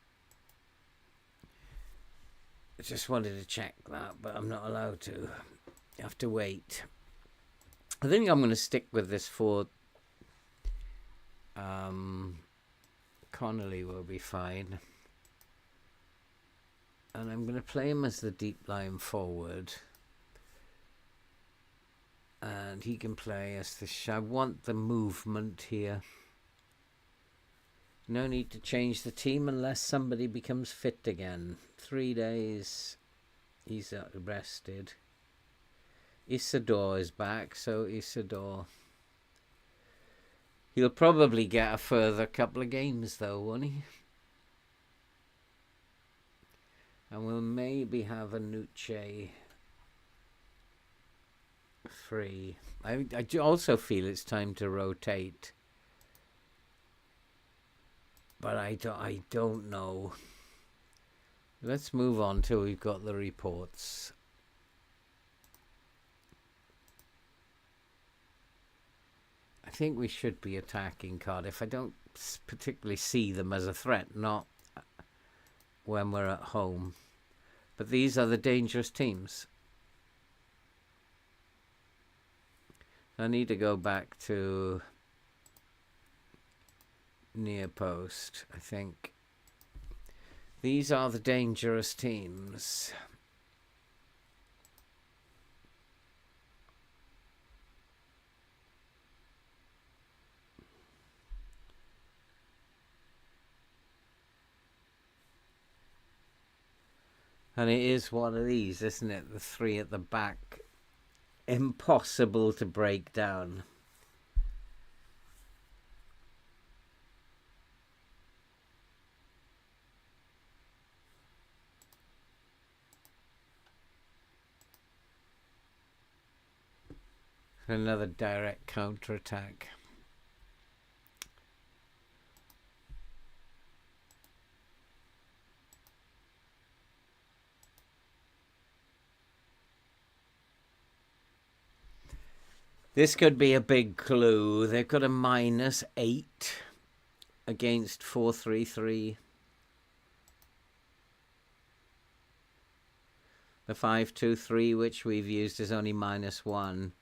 I just wanted to check that, but I'm not allowed to. You have to wait. I think I'm going to stick with this for Connolly will be fine. And I'm going to play him as the deep line forward. And he can play as the... I want the movement here. No need to change the team unless somebody becomes fit again. 3 days. He's rested. Isidore is back, so Isidore... He'll probably get a further couple of games though, won't he? And we'll maybe have a Nucci free. I also feel it's time to rotate. But I don't know. Let's move on till we've got the reports. I think we should be attacking Cardiff. I don't particularly see them as a threat, not when we're at home. But these are the dangerous teams. I need to go back to near post, I think. These are the dangerous teams. And it is one of these, isn't it? The three at the back. Impossible to break down. Another direct counter-attack. This could be a big clue. They've got a -8 against 4-3-3. The 5-2-3, which we've used, is only -1.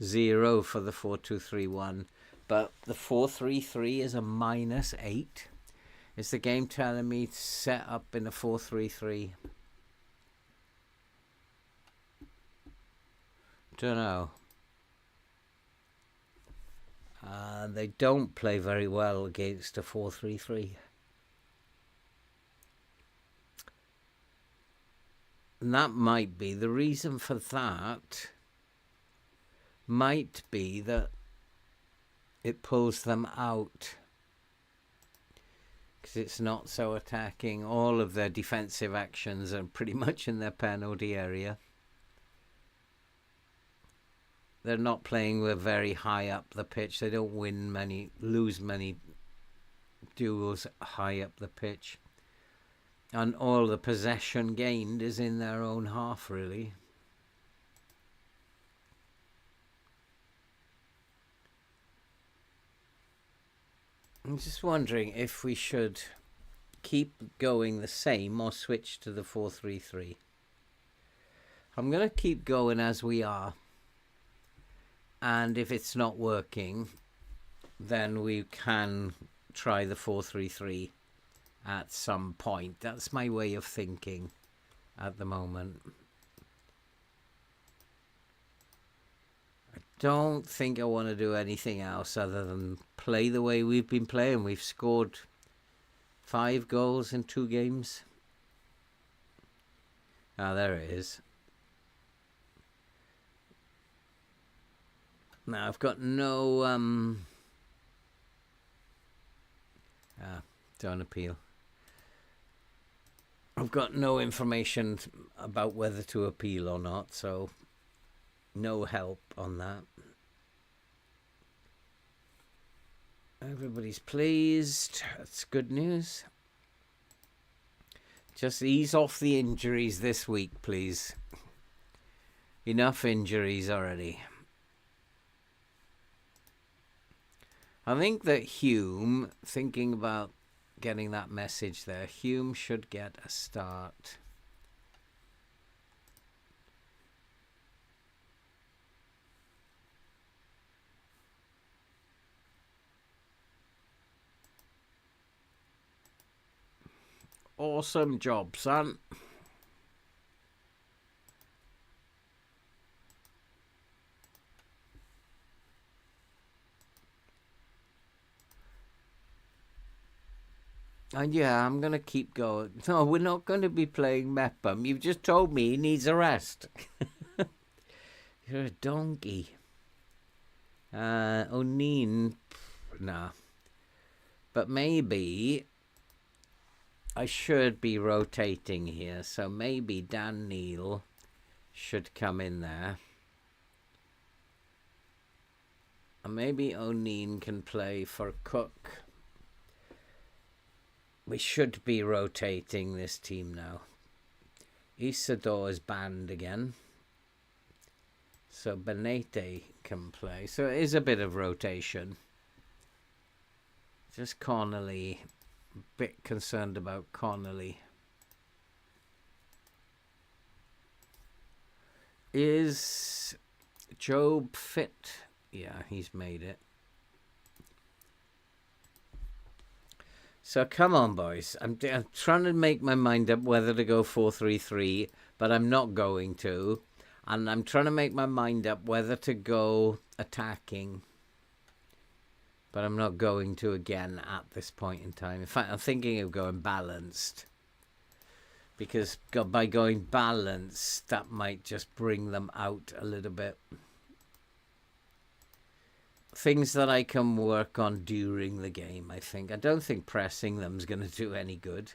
0 for the 4-2-3-1. But the 4-3-3 is a -8. Is the game telling me to set up in a 4-3-3? Don't know. They don't play very well against a 4-3-3. And that might be the reason for that. Might be that it pulls them out because it's not so attacking. All of their defensive actions are pretty much in their penalty area. They're not playing with very high up the pitch. They don't lose many duels high up the pitch. And all the possession gained is in their own half, really. I'm just wondering if we should keep going the same or switch to the 4-3-3. I'm going to keep going as we are. And if it's not working, then we can try the 4-3-3 at some point. That's my way of thinking at the moment. I don't think I want to do anything else other than play the way we've been playing. We've scored 5 goals in 2 games. Ah, there it is. Now I've got no don't appeal. I've got no information about whether to appeal or not, so no help on that. Everybody's pleased. That's good news. Just ease off the injuries this week, please. Enough injuries already. I think that Hume, thinking about getting that message there, Hume should get a start. Awesome job, son. And yeah, I'm going to keep going. No, we're not going to be playing Mepham. You've just told me he needs a rest. You're a donkey. O'Neill, nah. But maybe I should be rotating here. So maybe Dan Neil should come in there. And maybe O'Neill can play for Cook. We should be rotating this team now. Isidore is banned again. So Benete can play. So it is a bit of rotation. Just Connolly. A bit concerned about Connolly. Is Job fit? Yeah, he's made it. So come on, boys. I'm trying to make my mind up whether to go 4-3-3, but I'm not going to. And I'm trying to make my mind up whether to go attacking, but I'm not going to again at this point in time. In fact, I'm thinking of going balanced, because by going balanced, that might just bring them out a little bit. Things that I can work on during the game, I think. I don't think pressing them is going to do any good.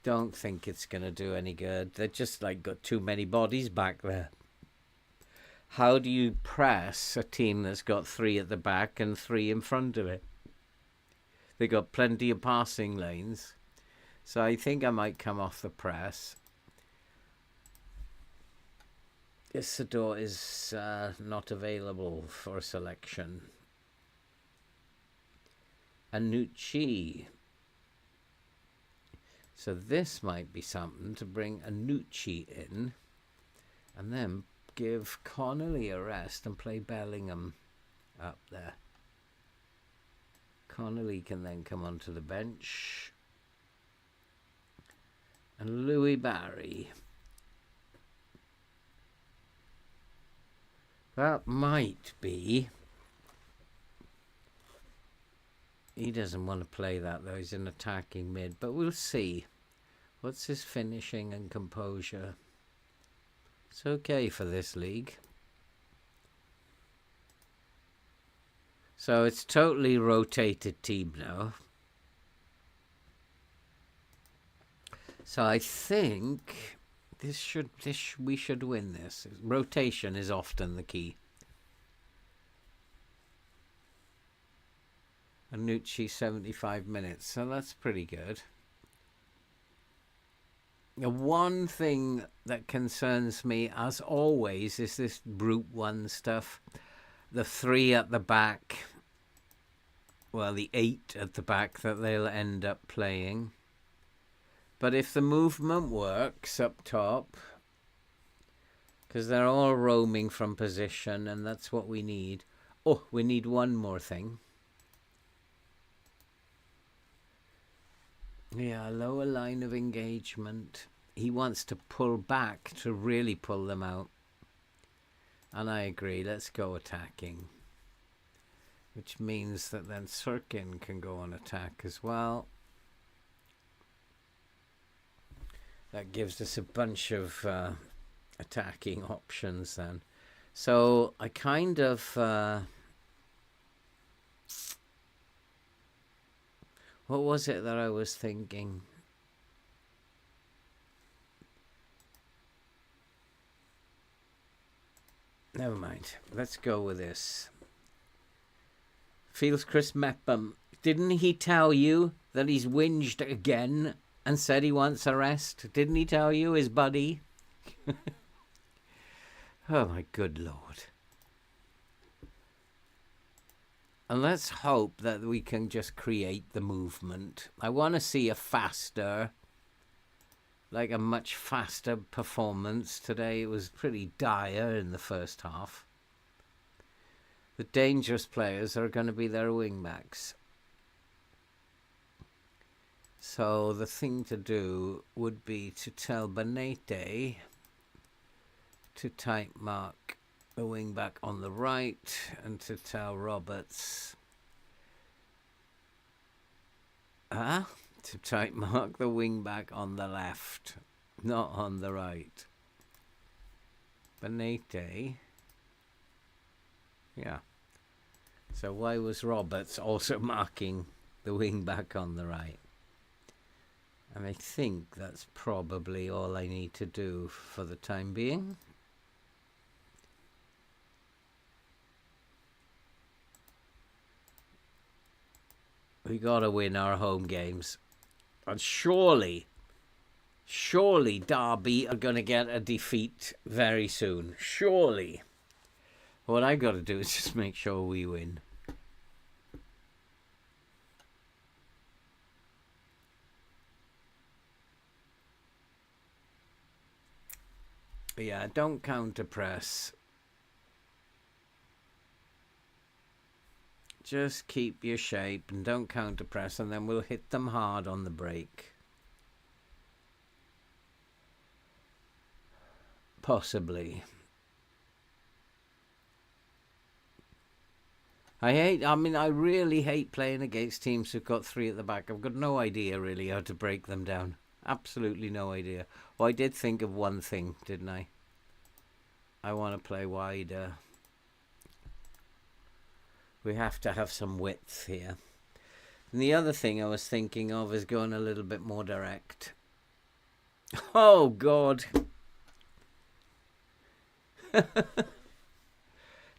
Don't think it's going to do any good. They're just like got too many bodies back there. How do you press a team that's got 3 at the back and 3 in front of it? They got plenty of passing lanes. So I think I might come off the press. Isidore is not available for selection. Anucci. So this might be something to bring Anucci in and then give Connolly a rest and play Bellingham up there. Connolly can then come onto the bench. And Louis Barry. That might be. He doesn't want to play that though. He's an attacking mid, but we'll see. What's his finishing and composure? It's okay for this league. So it's totally rotated team now. So I think we should win this. Rotation is often the key. Anucci 75 minutes, so that's pretty good. The one thing that concerns me, as always, is this Group 1 stuff. The 3 at the back, well, the 8 at the back that they'll end up playing. But if the movement works up top, because they're all roaming from position, and that's what we need. Oh, we need one more thing. Yeah, lower line of engagement. He wants to pull back to really pull them out. And I agree, let's go attacking. Which means that then Sirkin can go on attack as well. That gives us a bunch of attacking options then. So I kind of... what was it that I was thinking? Never mind. Let's go with this. Feels Chris Mepham. Didn't he tell you that he's whinged again and said he wants a rest? Didn't he tell you, his buddy? Oh, my good Lord. And let's hope that we can just create the movement. I want to see a faster, like a much faster performance today. It was pretty dire in the first half. The dangerous players are going to be their wing-backs. So the thing to do would be to tell Benete to tight mark the wing back on the right and to tell Roberts to tight mark the wing back on the left, not on the right. Benete. Yeah. So why was Roberts also marking the wing back on the right? And I think that's probably all I need to do for the time being. We gotta win our home games. And surely Derby are gonna get a defeat very soon. Surely. What I gotta do is just make sure we win. Yeah, don't counter press. Just keep your shape and don't counter press, and then we'll hit them hard on the break. Possibly. I really hate playing against teams who've got 3 at the back. I've got no idea really how to break them down. Absolutely no idea. Well, I did think of one thing, didn't I? I want to play wider. We have to have some width here. And the other thing I was thinking of is going a little bit more direct. Oh, God.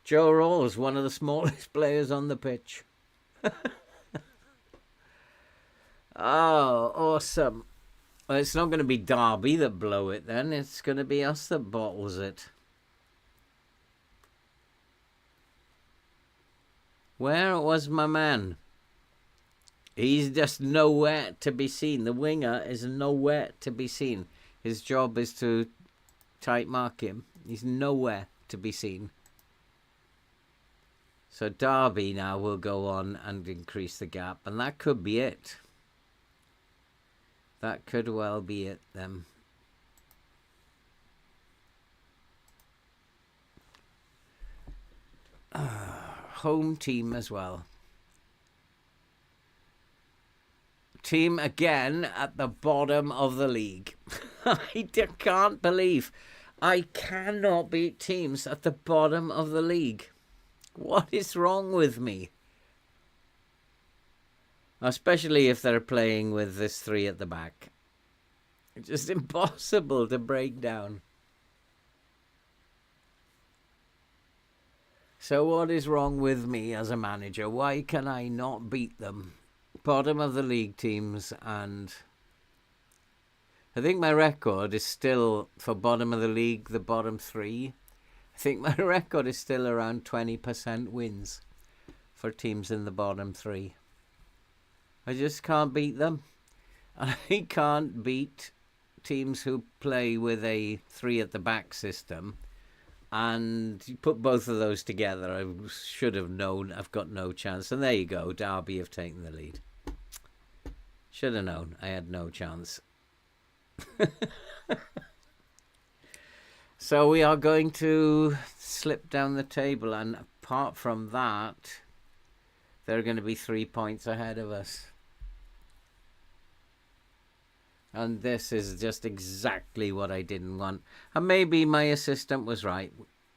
Joe Rawls, one of the smallest players on the pitch. Oh, awesome. Well, it's not going to be Derby that blow it then. It's going to be us that bottles it. Where was my man? He's just nowhere to be seen. The winger is nowhere to be seen. His job is to tight mark him. He's nowhere to be seen. So Derby now will go on and increase the gap. And that could be it. That could well be it then. Home team as well. Team again at the bottom of the league. I can't believe I cannot beat teams at the bottom of the league. What is wrong with me? Especially if they're playing with this three at the back. It's just impossible to break down. So what is wrong with me as a manager? Why can I not beat them? Bottom of the league teams, and I think my record is still, for bottom of the league, the bottom three. I think my record is still around 20% wins for teams in the bottom three. I just can't beat them. I can't beat teams who play with a three at the back system. And you put both of those together, I should have known I've got no chance. And there you go, Derby have taken the lead. Should have known I had no chance. So we are going to slip down the table, and apart from that, they're going to be 3 points ahead of us. And this is just exactly what I didn't want. And maybe my assistant was right.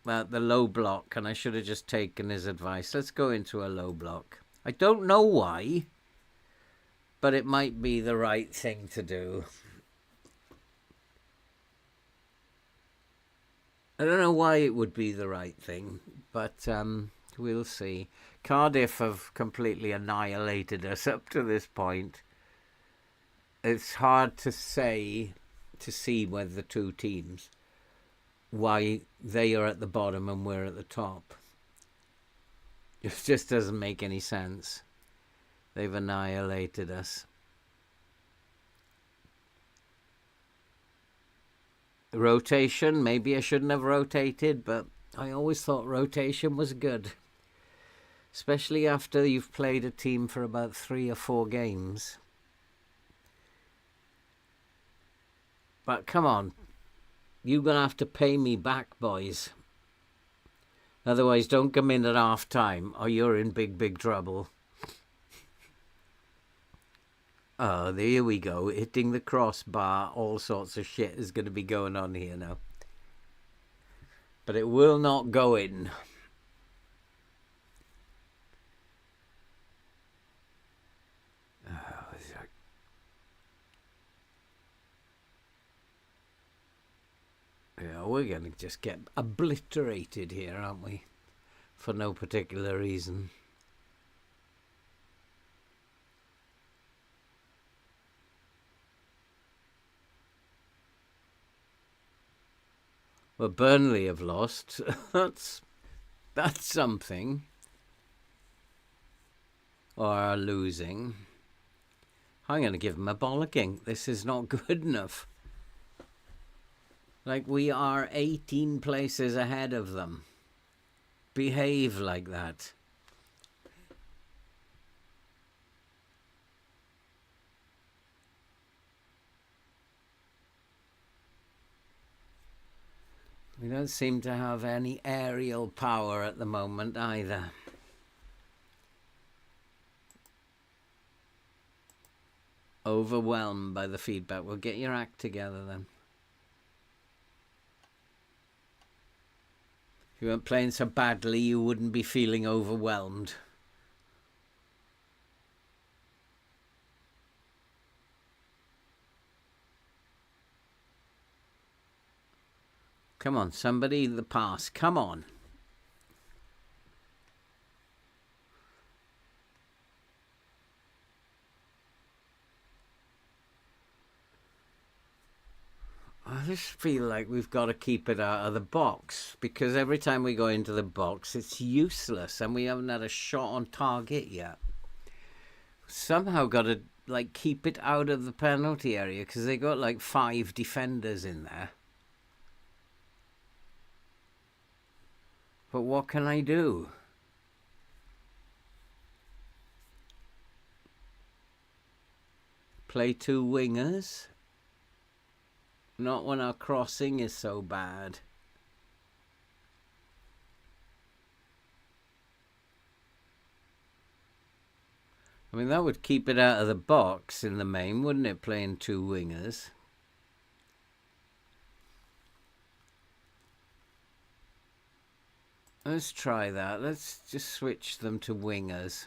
The low block, and I should have just taken his advice. Let's go into a low block. I don't know why, but it might be the right thing to do. I don't know why it would be the right thing, but we'll see. Cardiff have completely annihilated us up to this point. It's hard to see with the two teams why they are at the bottom and we're at the top. It just doesn't make any sense. They've annihilated us. Rotation, maybe I shouldn't have rotated, but I always thought rotation was good. Especially after you've played a team for about 3 or 4 games. But come on, you're going to have to pay me back, boys. Otherwise, don't come in at half time or you're in big, big trouble. Oh, there we go. Hitting the crossbar. All sorts of shit is going to be going on here now. But it will not go in. Yeah, we're going to just get obliterated here, aren't we? For no particular reason. Well, Burnley have lost. That's something. Or are losing. I'm going to give them a bollocking. This is not good enough. Like, we are 18 places ahead of them. Behave like that. We don't seem to have any aerial power at the moment either. Overwhelmed by the feedback. Well, get your act together then. If you weren't playing so badly, you wouldn't be feeling overwhelmed. Come on, somebody, the pass. Come on. just feel like we've got to keep it out of the box, because every time we go into the box, it's useless, and we haven't had a shot on target yet. Somehow got to like keep it out of the penalty area, because they got like 5 defenders in there. But what can I do? Play 2 wingers? Not when our crossing is so bad. I mean, that would keep it out of the box in the main, wouldn't it, playing 2 wingers? Let's try that. Let's just switch them to wingers.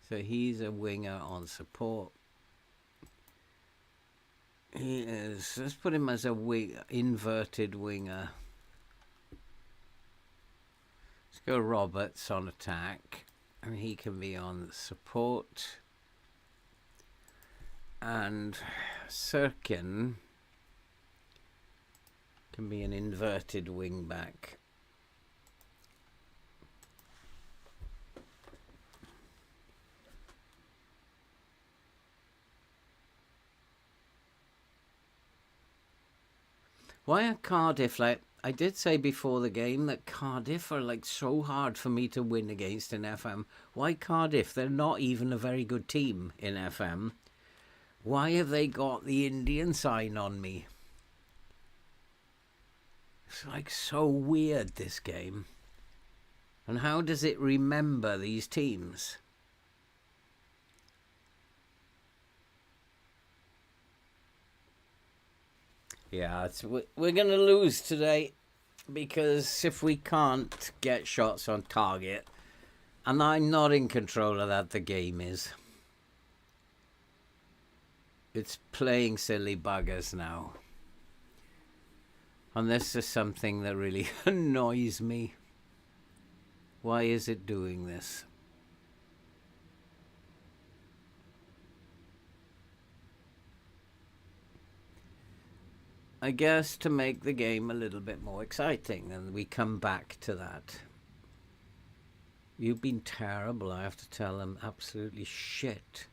So he's a winger on support. He is. Let's put him as a inverted winger. Let's go Roberts on attack. And he can be on support. And Sirkin can be an inverted wing back. Why are Cardiff, like I did say before the game, that Cardiff are like so hard for me to win against in FM. Why Cardiff? They're not even a very good team in FM. Why have they got the Indian sign on me? It's like so weird, this game. And how does it remember these teams? Yeah, we're going to lose today, because if we can't get shots on target, and I'm not in control of that, the game is. It's playing silly buggers now. And this is something that really annoys me. Why is it doing this? I guess to make the game a little bit more exciting, and we come back to that. You've been terrible, I have to tell them. Absolutely shit.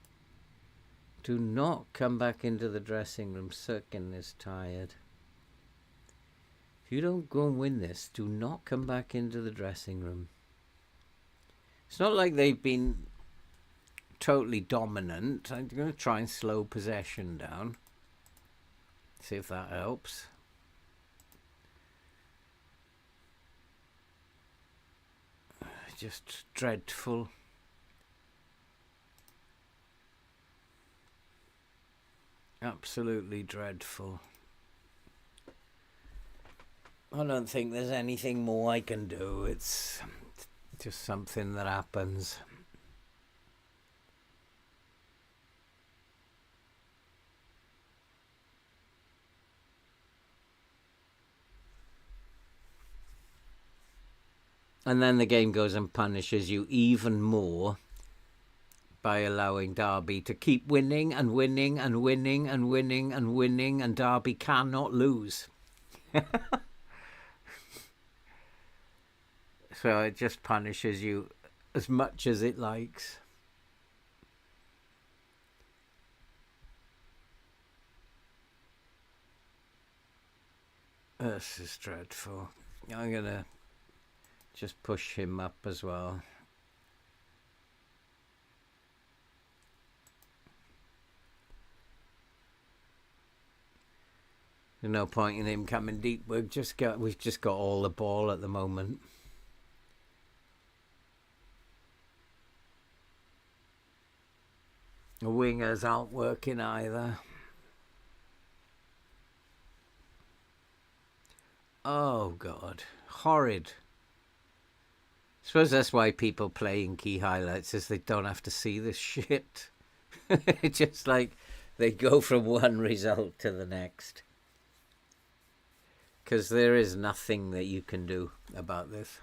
Do not come back into the dressing room. Sirkin is tired. If you don't go and win this, do not come back into the dressing room. It's not like they've been totally dominant. I'm going to try and slow possession down. See if that helps. Just dreadful. Absolutely dreadful. I don't think there's anything more I can do. It's just something that happens. And then the game goes and punishes you even more by allowing Derby to keep winning and winning and winning and winning and winning, and Derby cannot lose. So it just punishes you as much as it likes. This is dreadful. I'm going to just push him up as well. There's no point in him coming deep. We've just got all the ball at the moment. The wingers aren't working either. Oh God, horrid. I suppose that's why people play in key highlights, is they don't have to see this shit. It's just like they go from one result to the next. Because there is nothing that you can do about this.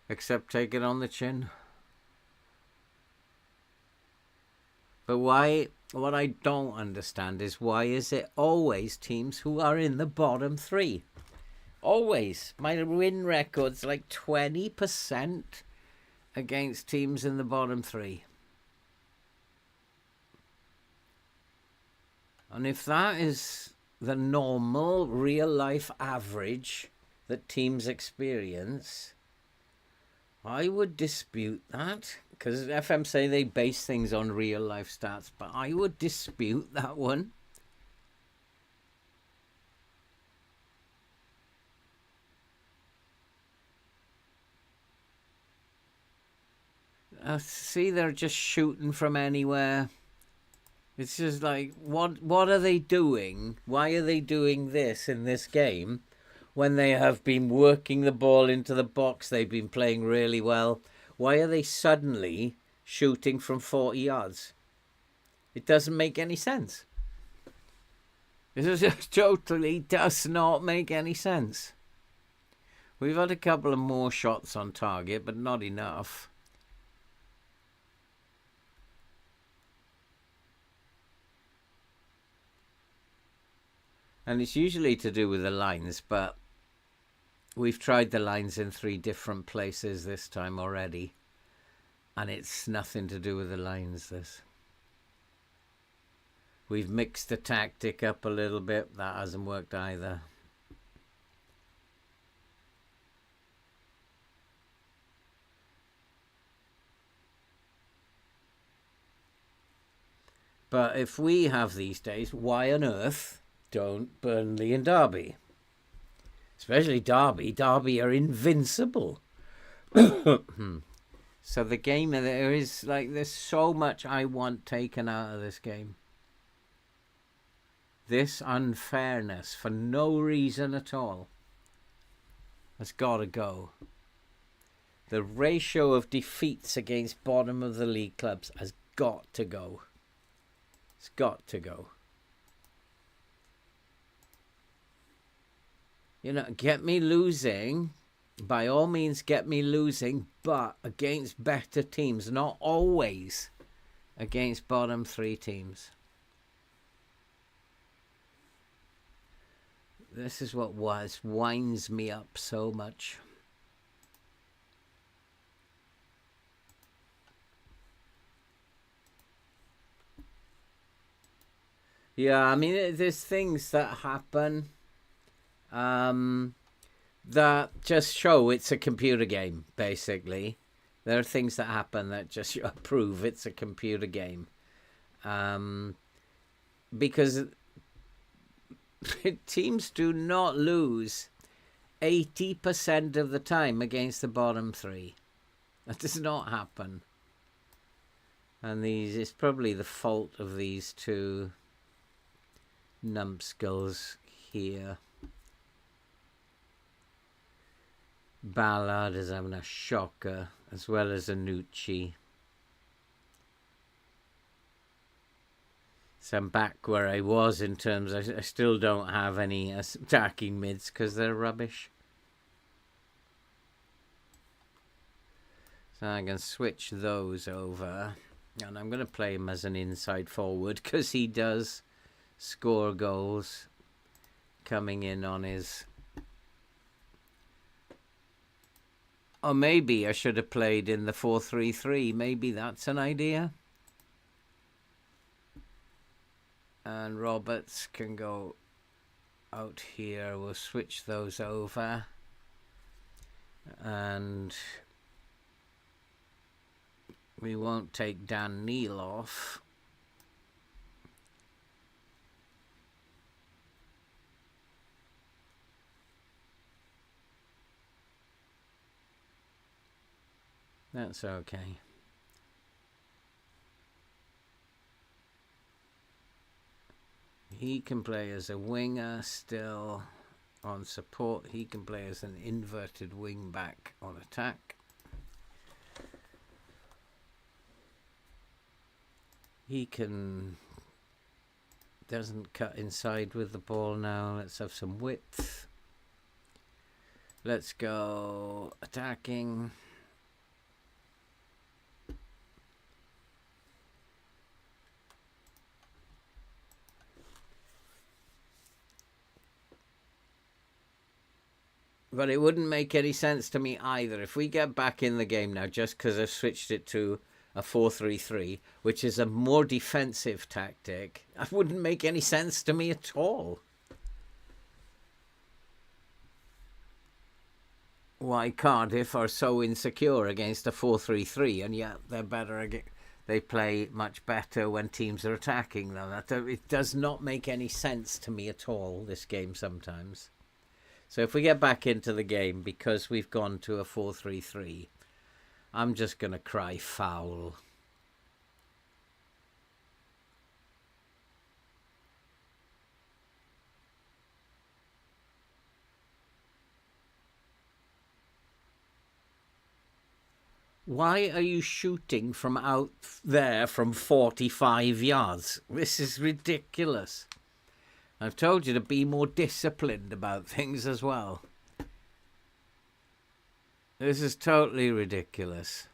Except take it on the chin. But why? What I don't understand is why is it always teams who are in the bottom three? Always. My win record's like 20% against teams in the bottom three. And if that is the normal real life average that teams experience, I would dispute that, because FM say they base things on real life stats, but I would dispute that one. See, they're just shooting from anywhere. It's just like, what are they doing? Why are they doing this in this game when they have been working the ball into the box? They've been playing really well. Why are they suddenly shooting from 40 yards? It doesn't make any sense. It just totally does not make any sense. We've had a couple of more shots on target, but not enough. And it's usually to do with the lines, but we've tried the lines in 3 different places this time already. And it's nothing to do with the lines, this. We've mixed the tactic up a little bit. That hasn't worked either. But if we have these days, why on earth don't Burnley and Derby? Especially Derby. Derby are invincible. So the game, there is like, there's so much I want taken out of this game. This unfairness for no reason at all has got to go. The ratio of defeats against bottom of the league clubs has got to go. It's got to go. You know, get me losing. By all means, get me losing, but against better teams, not always against bottom 3 teams. This is what winds me up so much. Yeah, I mean, there's things that happen that just show it's a computer game, basically. There are things that happen that just prove it's a computer game. Because teams do not lose 80% of the time against the bottom 3. That does not happen. And it's probably the fault of these 2 numbskulls here. Ballard is having a shocker, as well as Anucci. So I'm back where I was in terms, I still don't have any attacking mids because they're rubbish. So I can switch those over. And I'm going to play him as an inside forward because he does score goals coming in on his... Or maybe I should have played in the 4-3-3. Maybe that's an idea. And Roberts can go out here. We'll switch those over. And we won't take Dan Neal off. That's okay. He can play as a winger still on support. He can play as an inverted wing back on attack. He doesn't cut inside with the ball now. Let's have some width. Let's go attacking. But it wouldn't make any sense to me either. If we get back in the game now, just because I've switched it to a 4-3-3, which is a more defensive tactic, that wouldn't make any sense to me at all. Why Cardiff are so insecure against a 4-3-3, and yet they're better. They play much better when teams are attacking them. It does not make any sense to me at all, this game sometimes. So if we get back into the game because we've gone to a 4-3-3, I'm just going to cry foul. Why are you shooting from out there from 45 yards? This is ridiculous. I've told you to be more disciplined about things as well. This is totally ridiculous.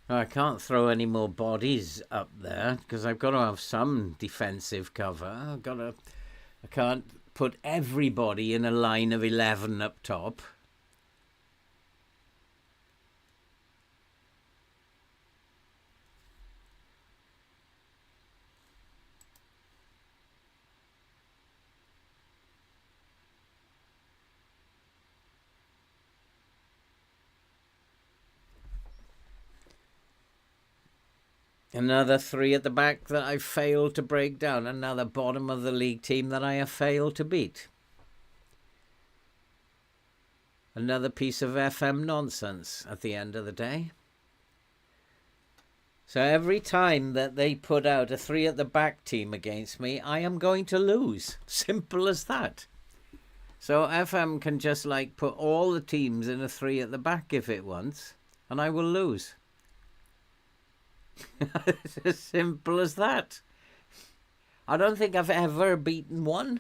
I can't throw any more bodies up there because I've got to have some defensive cover. I can't put everybody in a line of 11 up top. Another 3 at the back that I failed to break down. Another bottom of the league team that I have failed to beat. Another piece of FM nonsense at the end of the day. So every time that they put out a 3 at the back team against me, I am going to lose. Simple as that. So FM can just put all the teams in a 3 at the back if it wants, and I will lose. It's as simple as that. I don't think I've ever beaten one.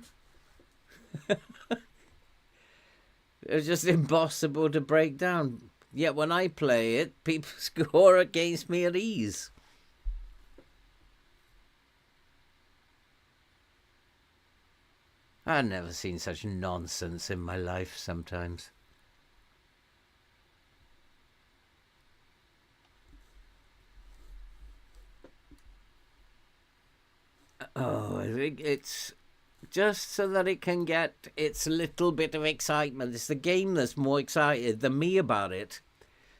It's just impossible to break down. Yet when I play it, people score against me at ease. I've never seen such nonsense in my life sometimes. Oh, it's just so that it can get its little bit of excitement. It's the game that's more excited than me about it.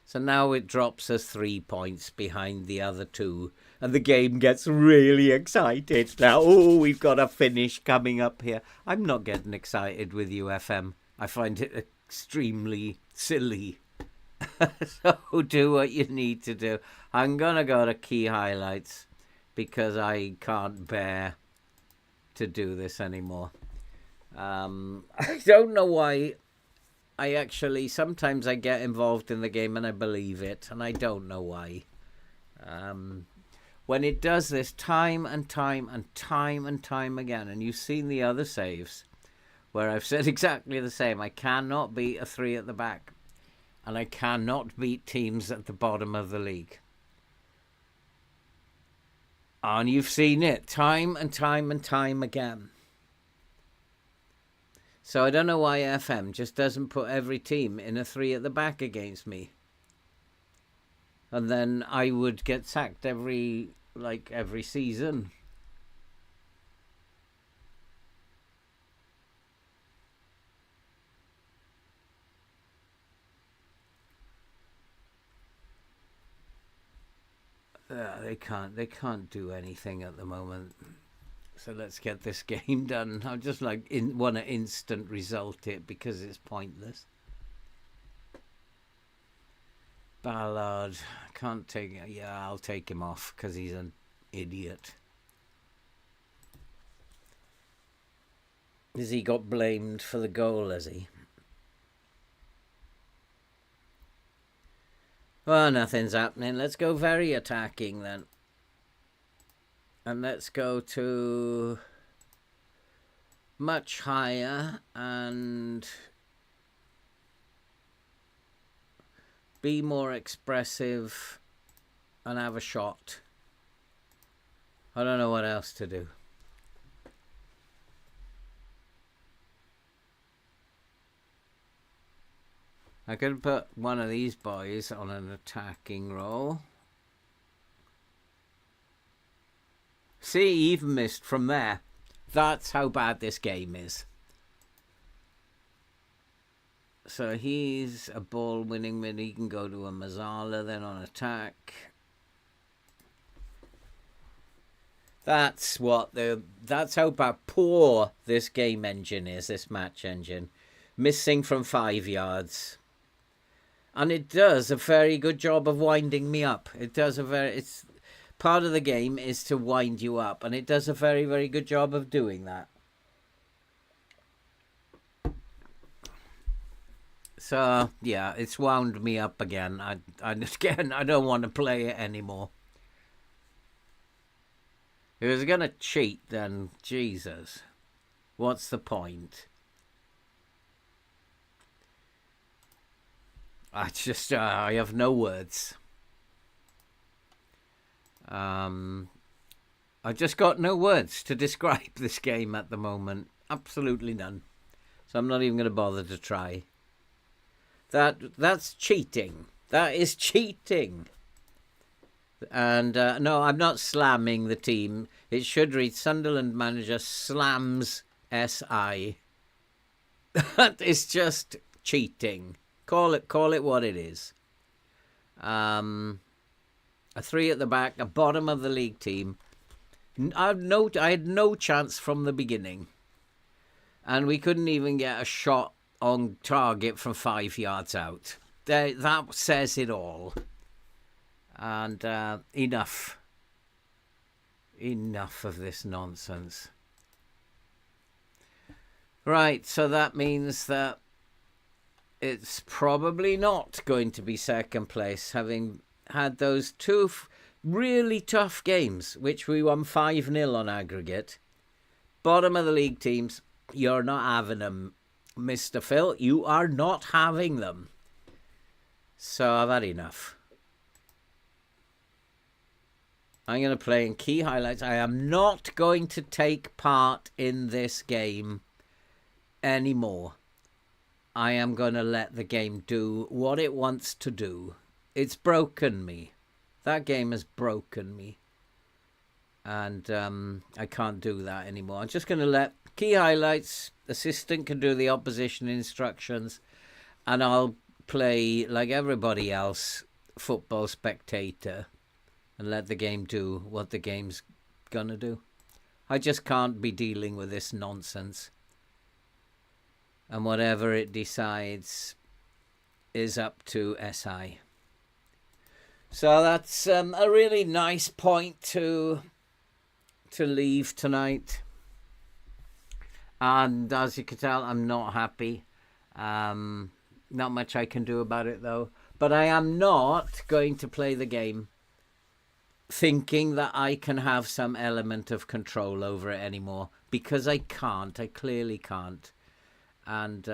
So now it drops us 3 points behind the other 2. And the game gets really excited now. Oh, we've got a finish coming up here. I'm not getting excited with you, FM. I find it extremely silly. So do what you need to do. I'm going to go to key highlights, because I can't bear to do this anymore. I don't know why. Sometimes I get involved in the game and I believe it, and I don't know why. When it does this time and time and time and time again, and you've seen the other saves where I've said exactly the same. I cannot beat a 3 at the back, and I cannot beat teams at the bottom of the league. And you've seen it time and time and time again. So I don't know why FM just doesn't put every team in a 3 at the back against me. And then I would get sacked every season. They can't do anything at the moment. So let's get this game done. I just want to instant result it because it's pointless. Ballard, can't take it. Yeah, I'll take him off because he's an idiot. Has he got blamed for the goal, has he? Well, nothing's happening. Let's go very attacking then. And let's go to much higher and be more expressive, and have a shot. I don't know what else to do. I could put one of these boys on an attacking role. See, he even missed from there. That's how bad this game is. So he's a ball-winning mid. He can go to a Mazzala then on attack. That's how bad poor this game engine is, this match engine. Missing from 5 yards. And it does a very good job of winding me up. It's part of the game is to wind you up, and it does a very, very good job of doing that. So yeah, it's wound me up again. I don't want to play it anymore. If it was gonna cheat, then Jesus, what's the point? I have no words. I just got no words to describe this game at the moment. Absolutely none. So I'm not even going to bother to try. That's cheating. That is cheating. And no, I'm not slamming the team. It should read Sunderland manager slams SI. That is just cheating. Call it what it is. A 3 at the back, a bottom of the league team. I had no chance from the beginning. And we couldn't even get a shot on target from 5 yards out. That says it all. And enough. Enough of this nonsense. Right, so that means that it's probably not going to be second place, having had those 2 really tough games, which we won 5-0 on aggregate. Bottom of the league teams, you're not having them, Mr. Phil. You are not having them. So I've had enough. I'm going to play in key highlights. I am not going to take part in this game anymore. I am going to let the game do what it wants to do. It's broken me. That game has broken me. And I can't do that anymore. I'm just going to let key highlights, assistant can do the opposition instructions, and I'll play like everybody else, football spectator, and let the game do what the game's going to do. I just can't be dealing with this nonsense. And whatever it decides is up to SI. So that's a really nice point to leave tonight. And as you can tell, I'm not happy. Not much I can do about it, though. But I am not going to play the game thinking that I can have some element of control over it anymore. Because I can't. I clearly can't. And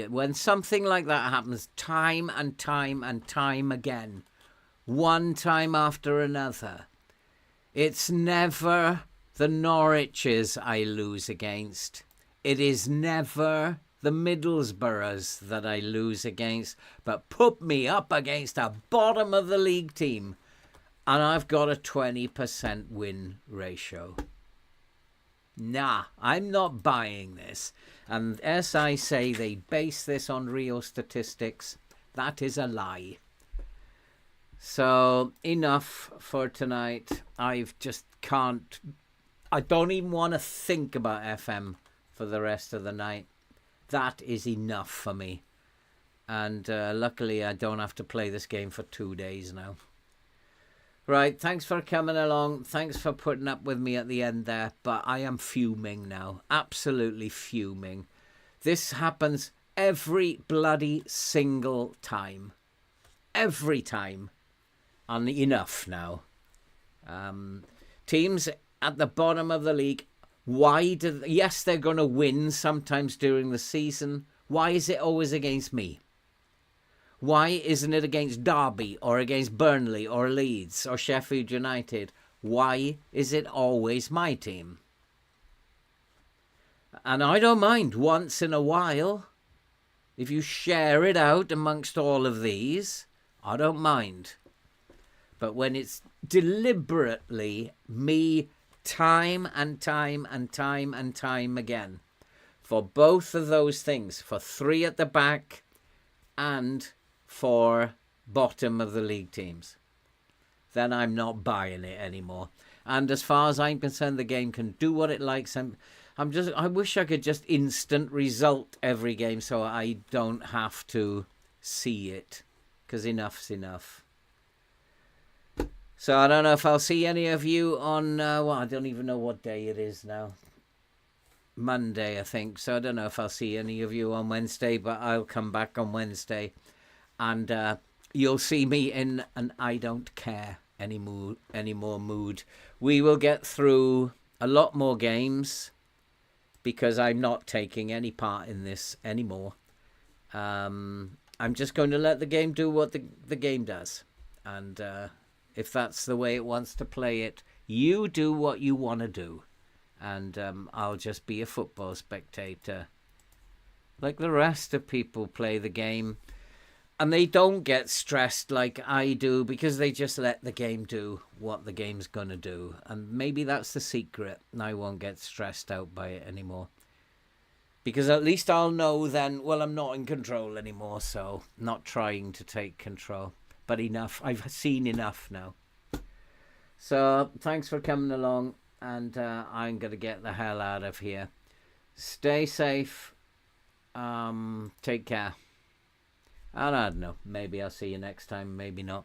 when something like that happens time and time and time again, one time after another, it's never the Norwiches I lose against. It is never the Middlesbroughs that I lose against, but put me up against a bottom of the league team and I've got a 20% win ratio. Nah, I'm not buying this. And as I say, they base this on real statistics. That is a lie. So, enough for tonight. I don't even want to think about FM for the rest of the night. That is enough for me. And luckily, I don't have to play this game for 2 days now. Right, thanks for coming along. Thanks for putting up with me at the end there. But I am fuming now. Absolutely fuming. This happens every bloody single time. Every time. And enough now. Teams at the bottom of the league, yes, they're going to win sometimes during the season. Why is it always against me? Why isn't it against Derby or against Burnley or Leeds or Sheffield United? Why is it always my team? And I don't mind once in a while. If you share it out amongst all of these, I don't mind. But when it's deliberately me time and time and time and time again for both of those things, for 3 at the back and for bottom of the league teams, then I'm not buying it anymore. And as far as I'm concerned, the game can do what it likes. I wish I could just instant result every game so I don't have to see it, because enough's enough. So I don't know if I'll see any of you on, I don't even know what day it is now. Monday, I think. So I don't know if I'll see any of you on Wednesday, but I'll come back on Wednesday. And you'll see me in an I don't care anymore mood. We will get through a lot more games because I'm not taking any part in this anymore. I'm just going to let the game do what the game does. And if that's the way it wants to play it, you do what you want to do. And I'll just be a football spectator. Like the rest of people play the game. And they don't get stressed like I do because they just let the game do what the game's going to do. And maybe that's the secret. And I won't get stressed out by it anymore. Because at least I'll know then, well, I'm not in control anymore. So not trying to take control. But enough. I've seen enough now. So thanks for coming along. And I'm going to get the hell out of here. Stay safe. Take care. And I don't know. Maybe I'll see you next time. Maybe not.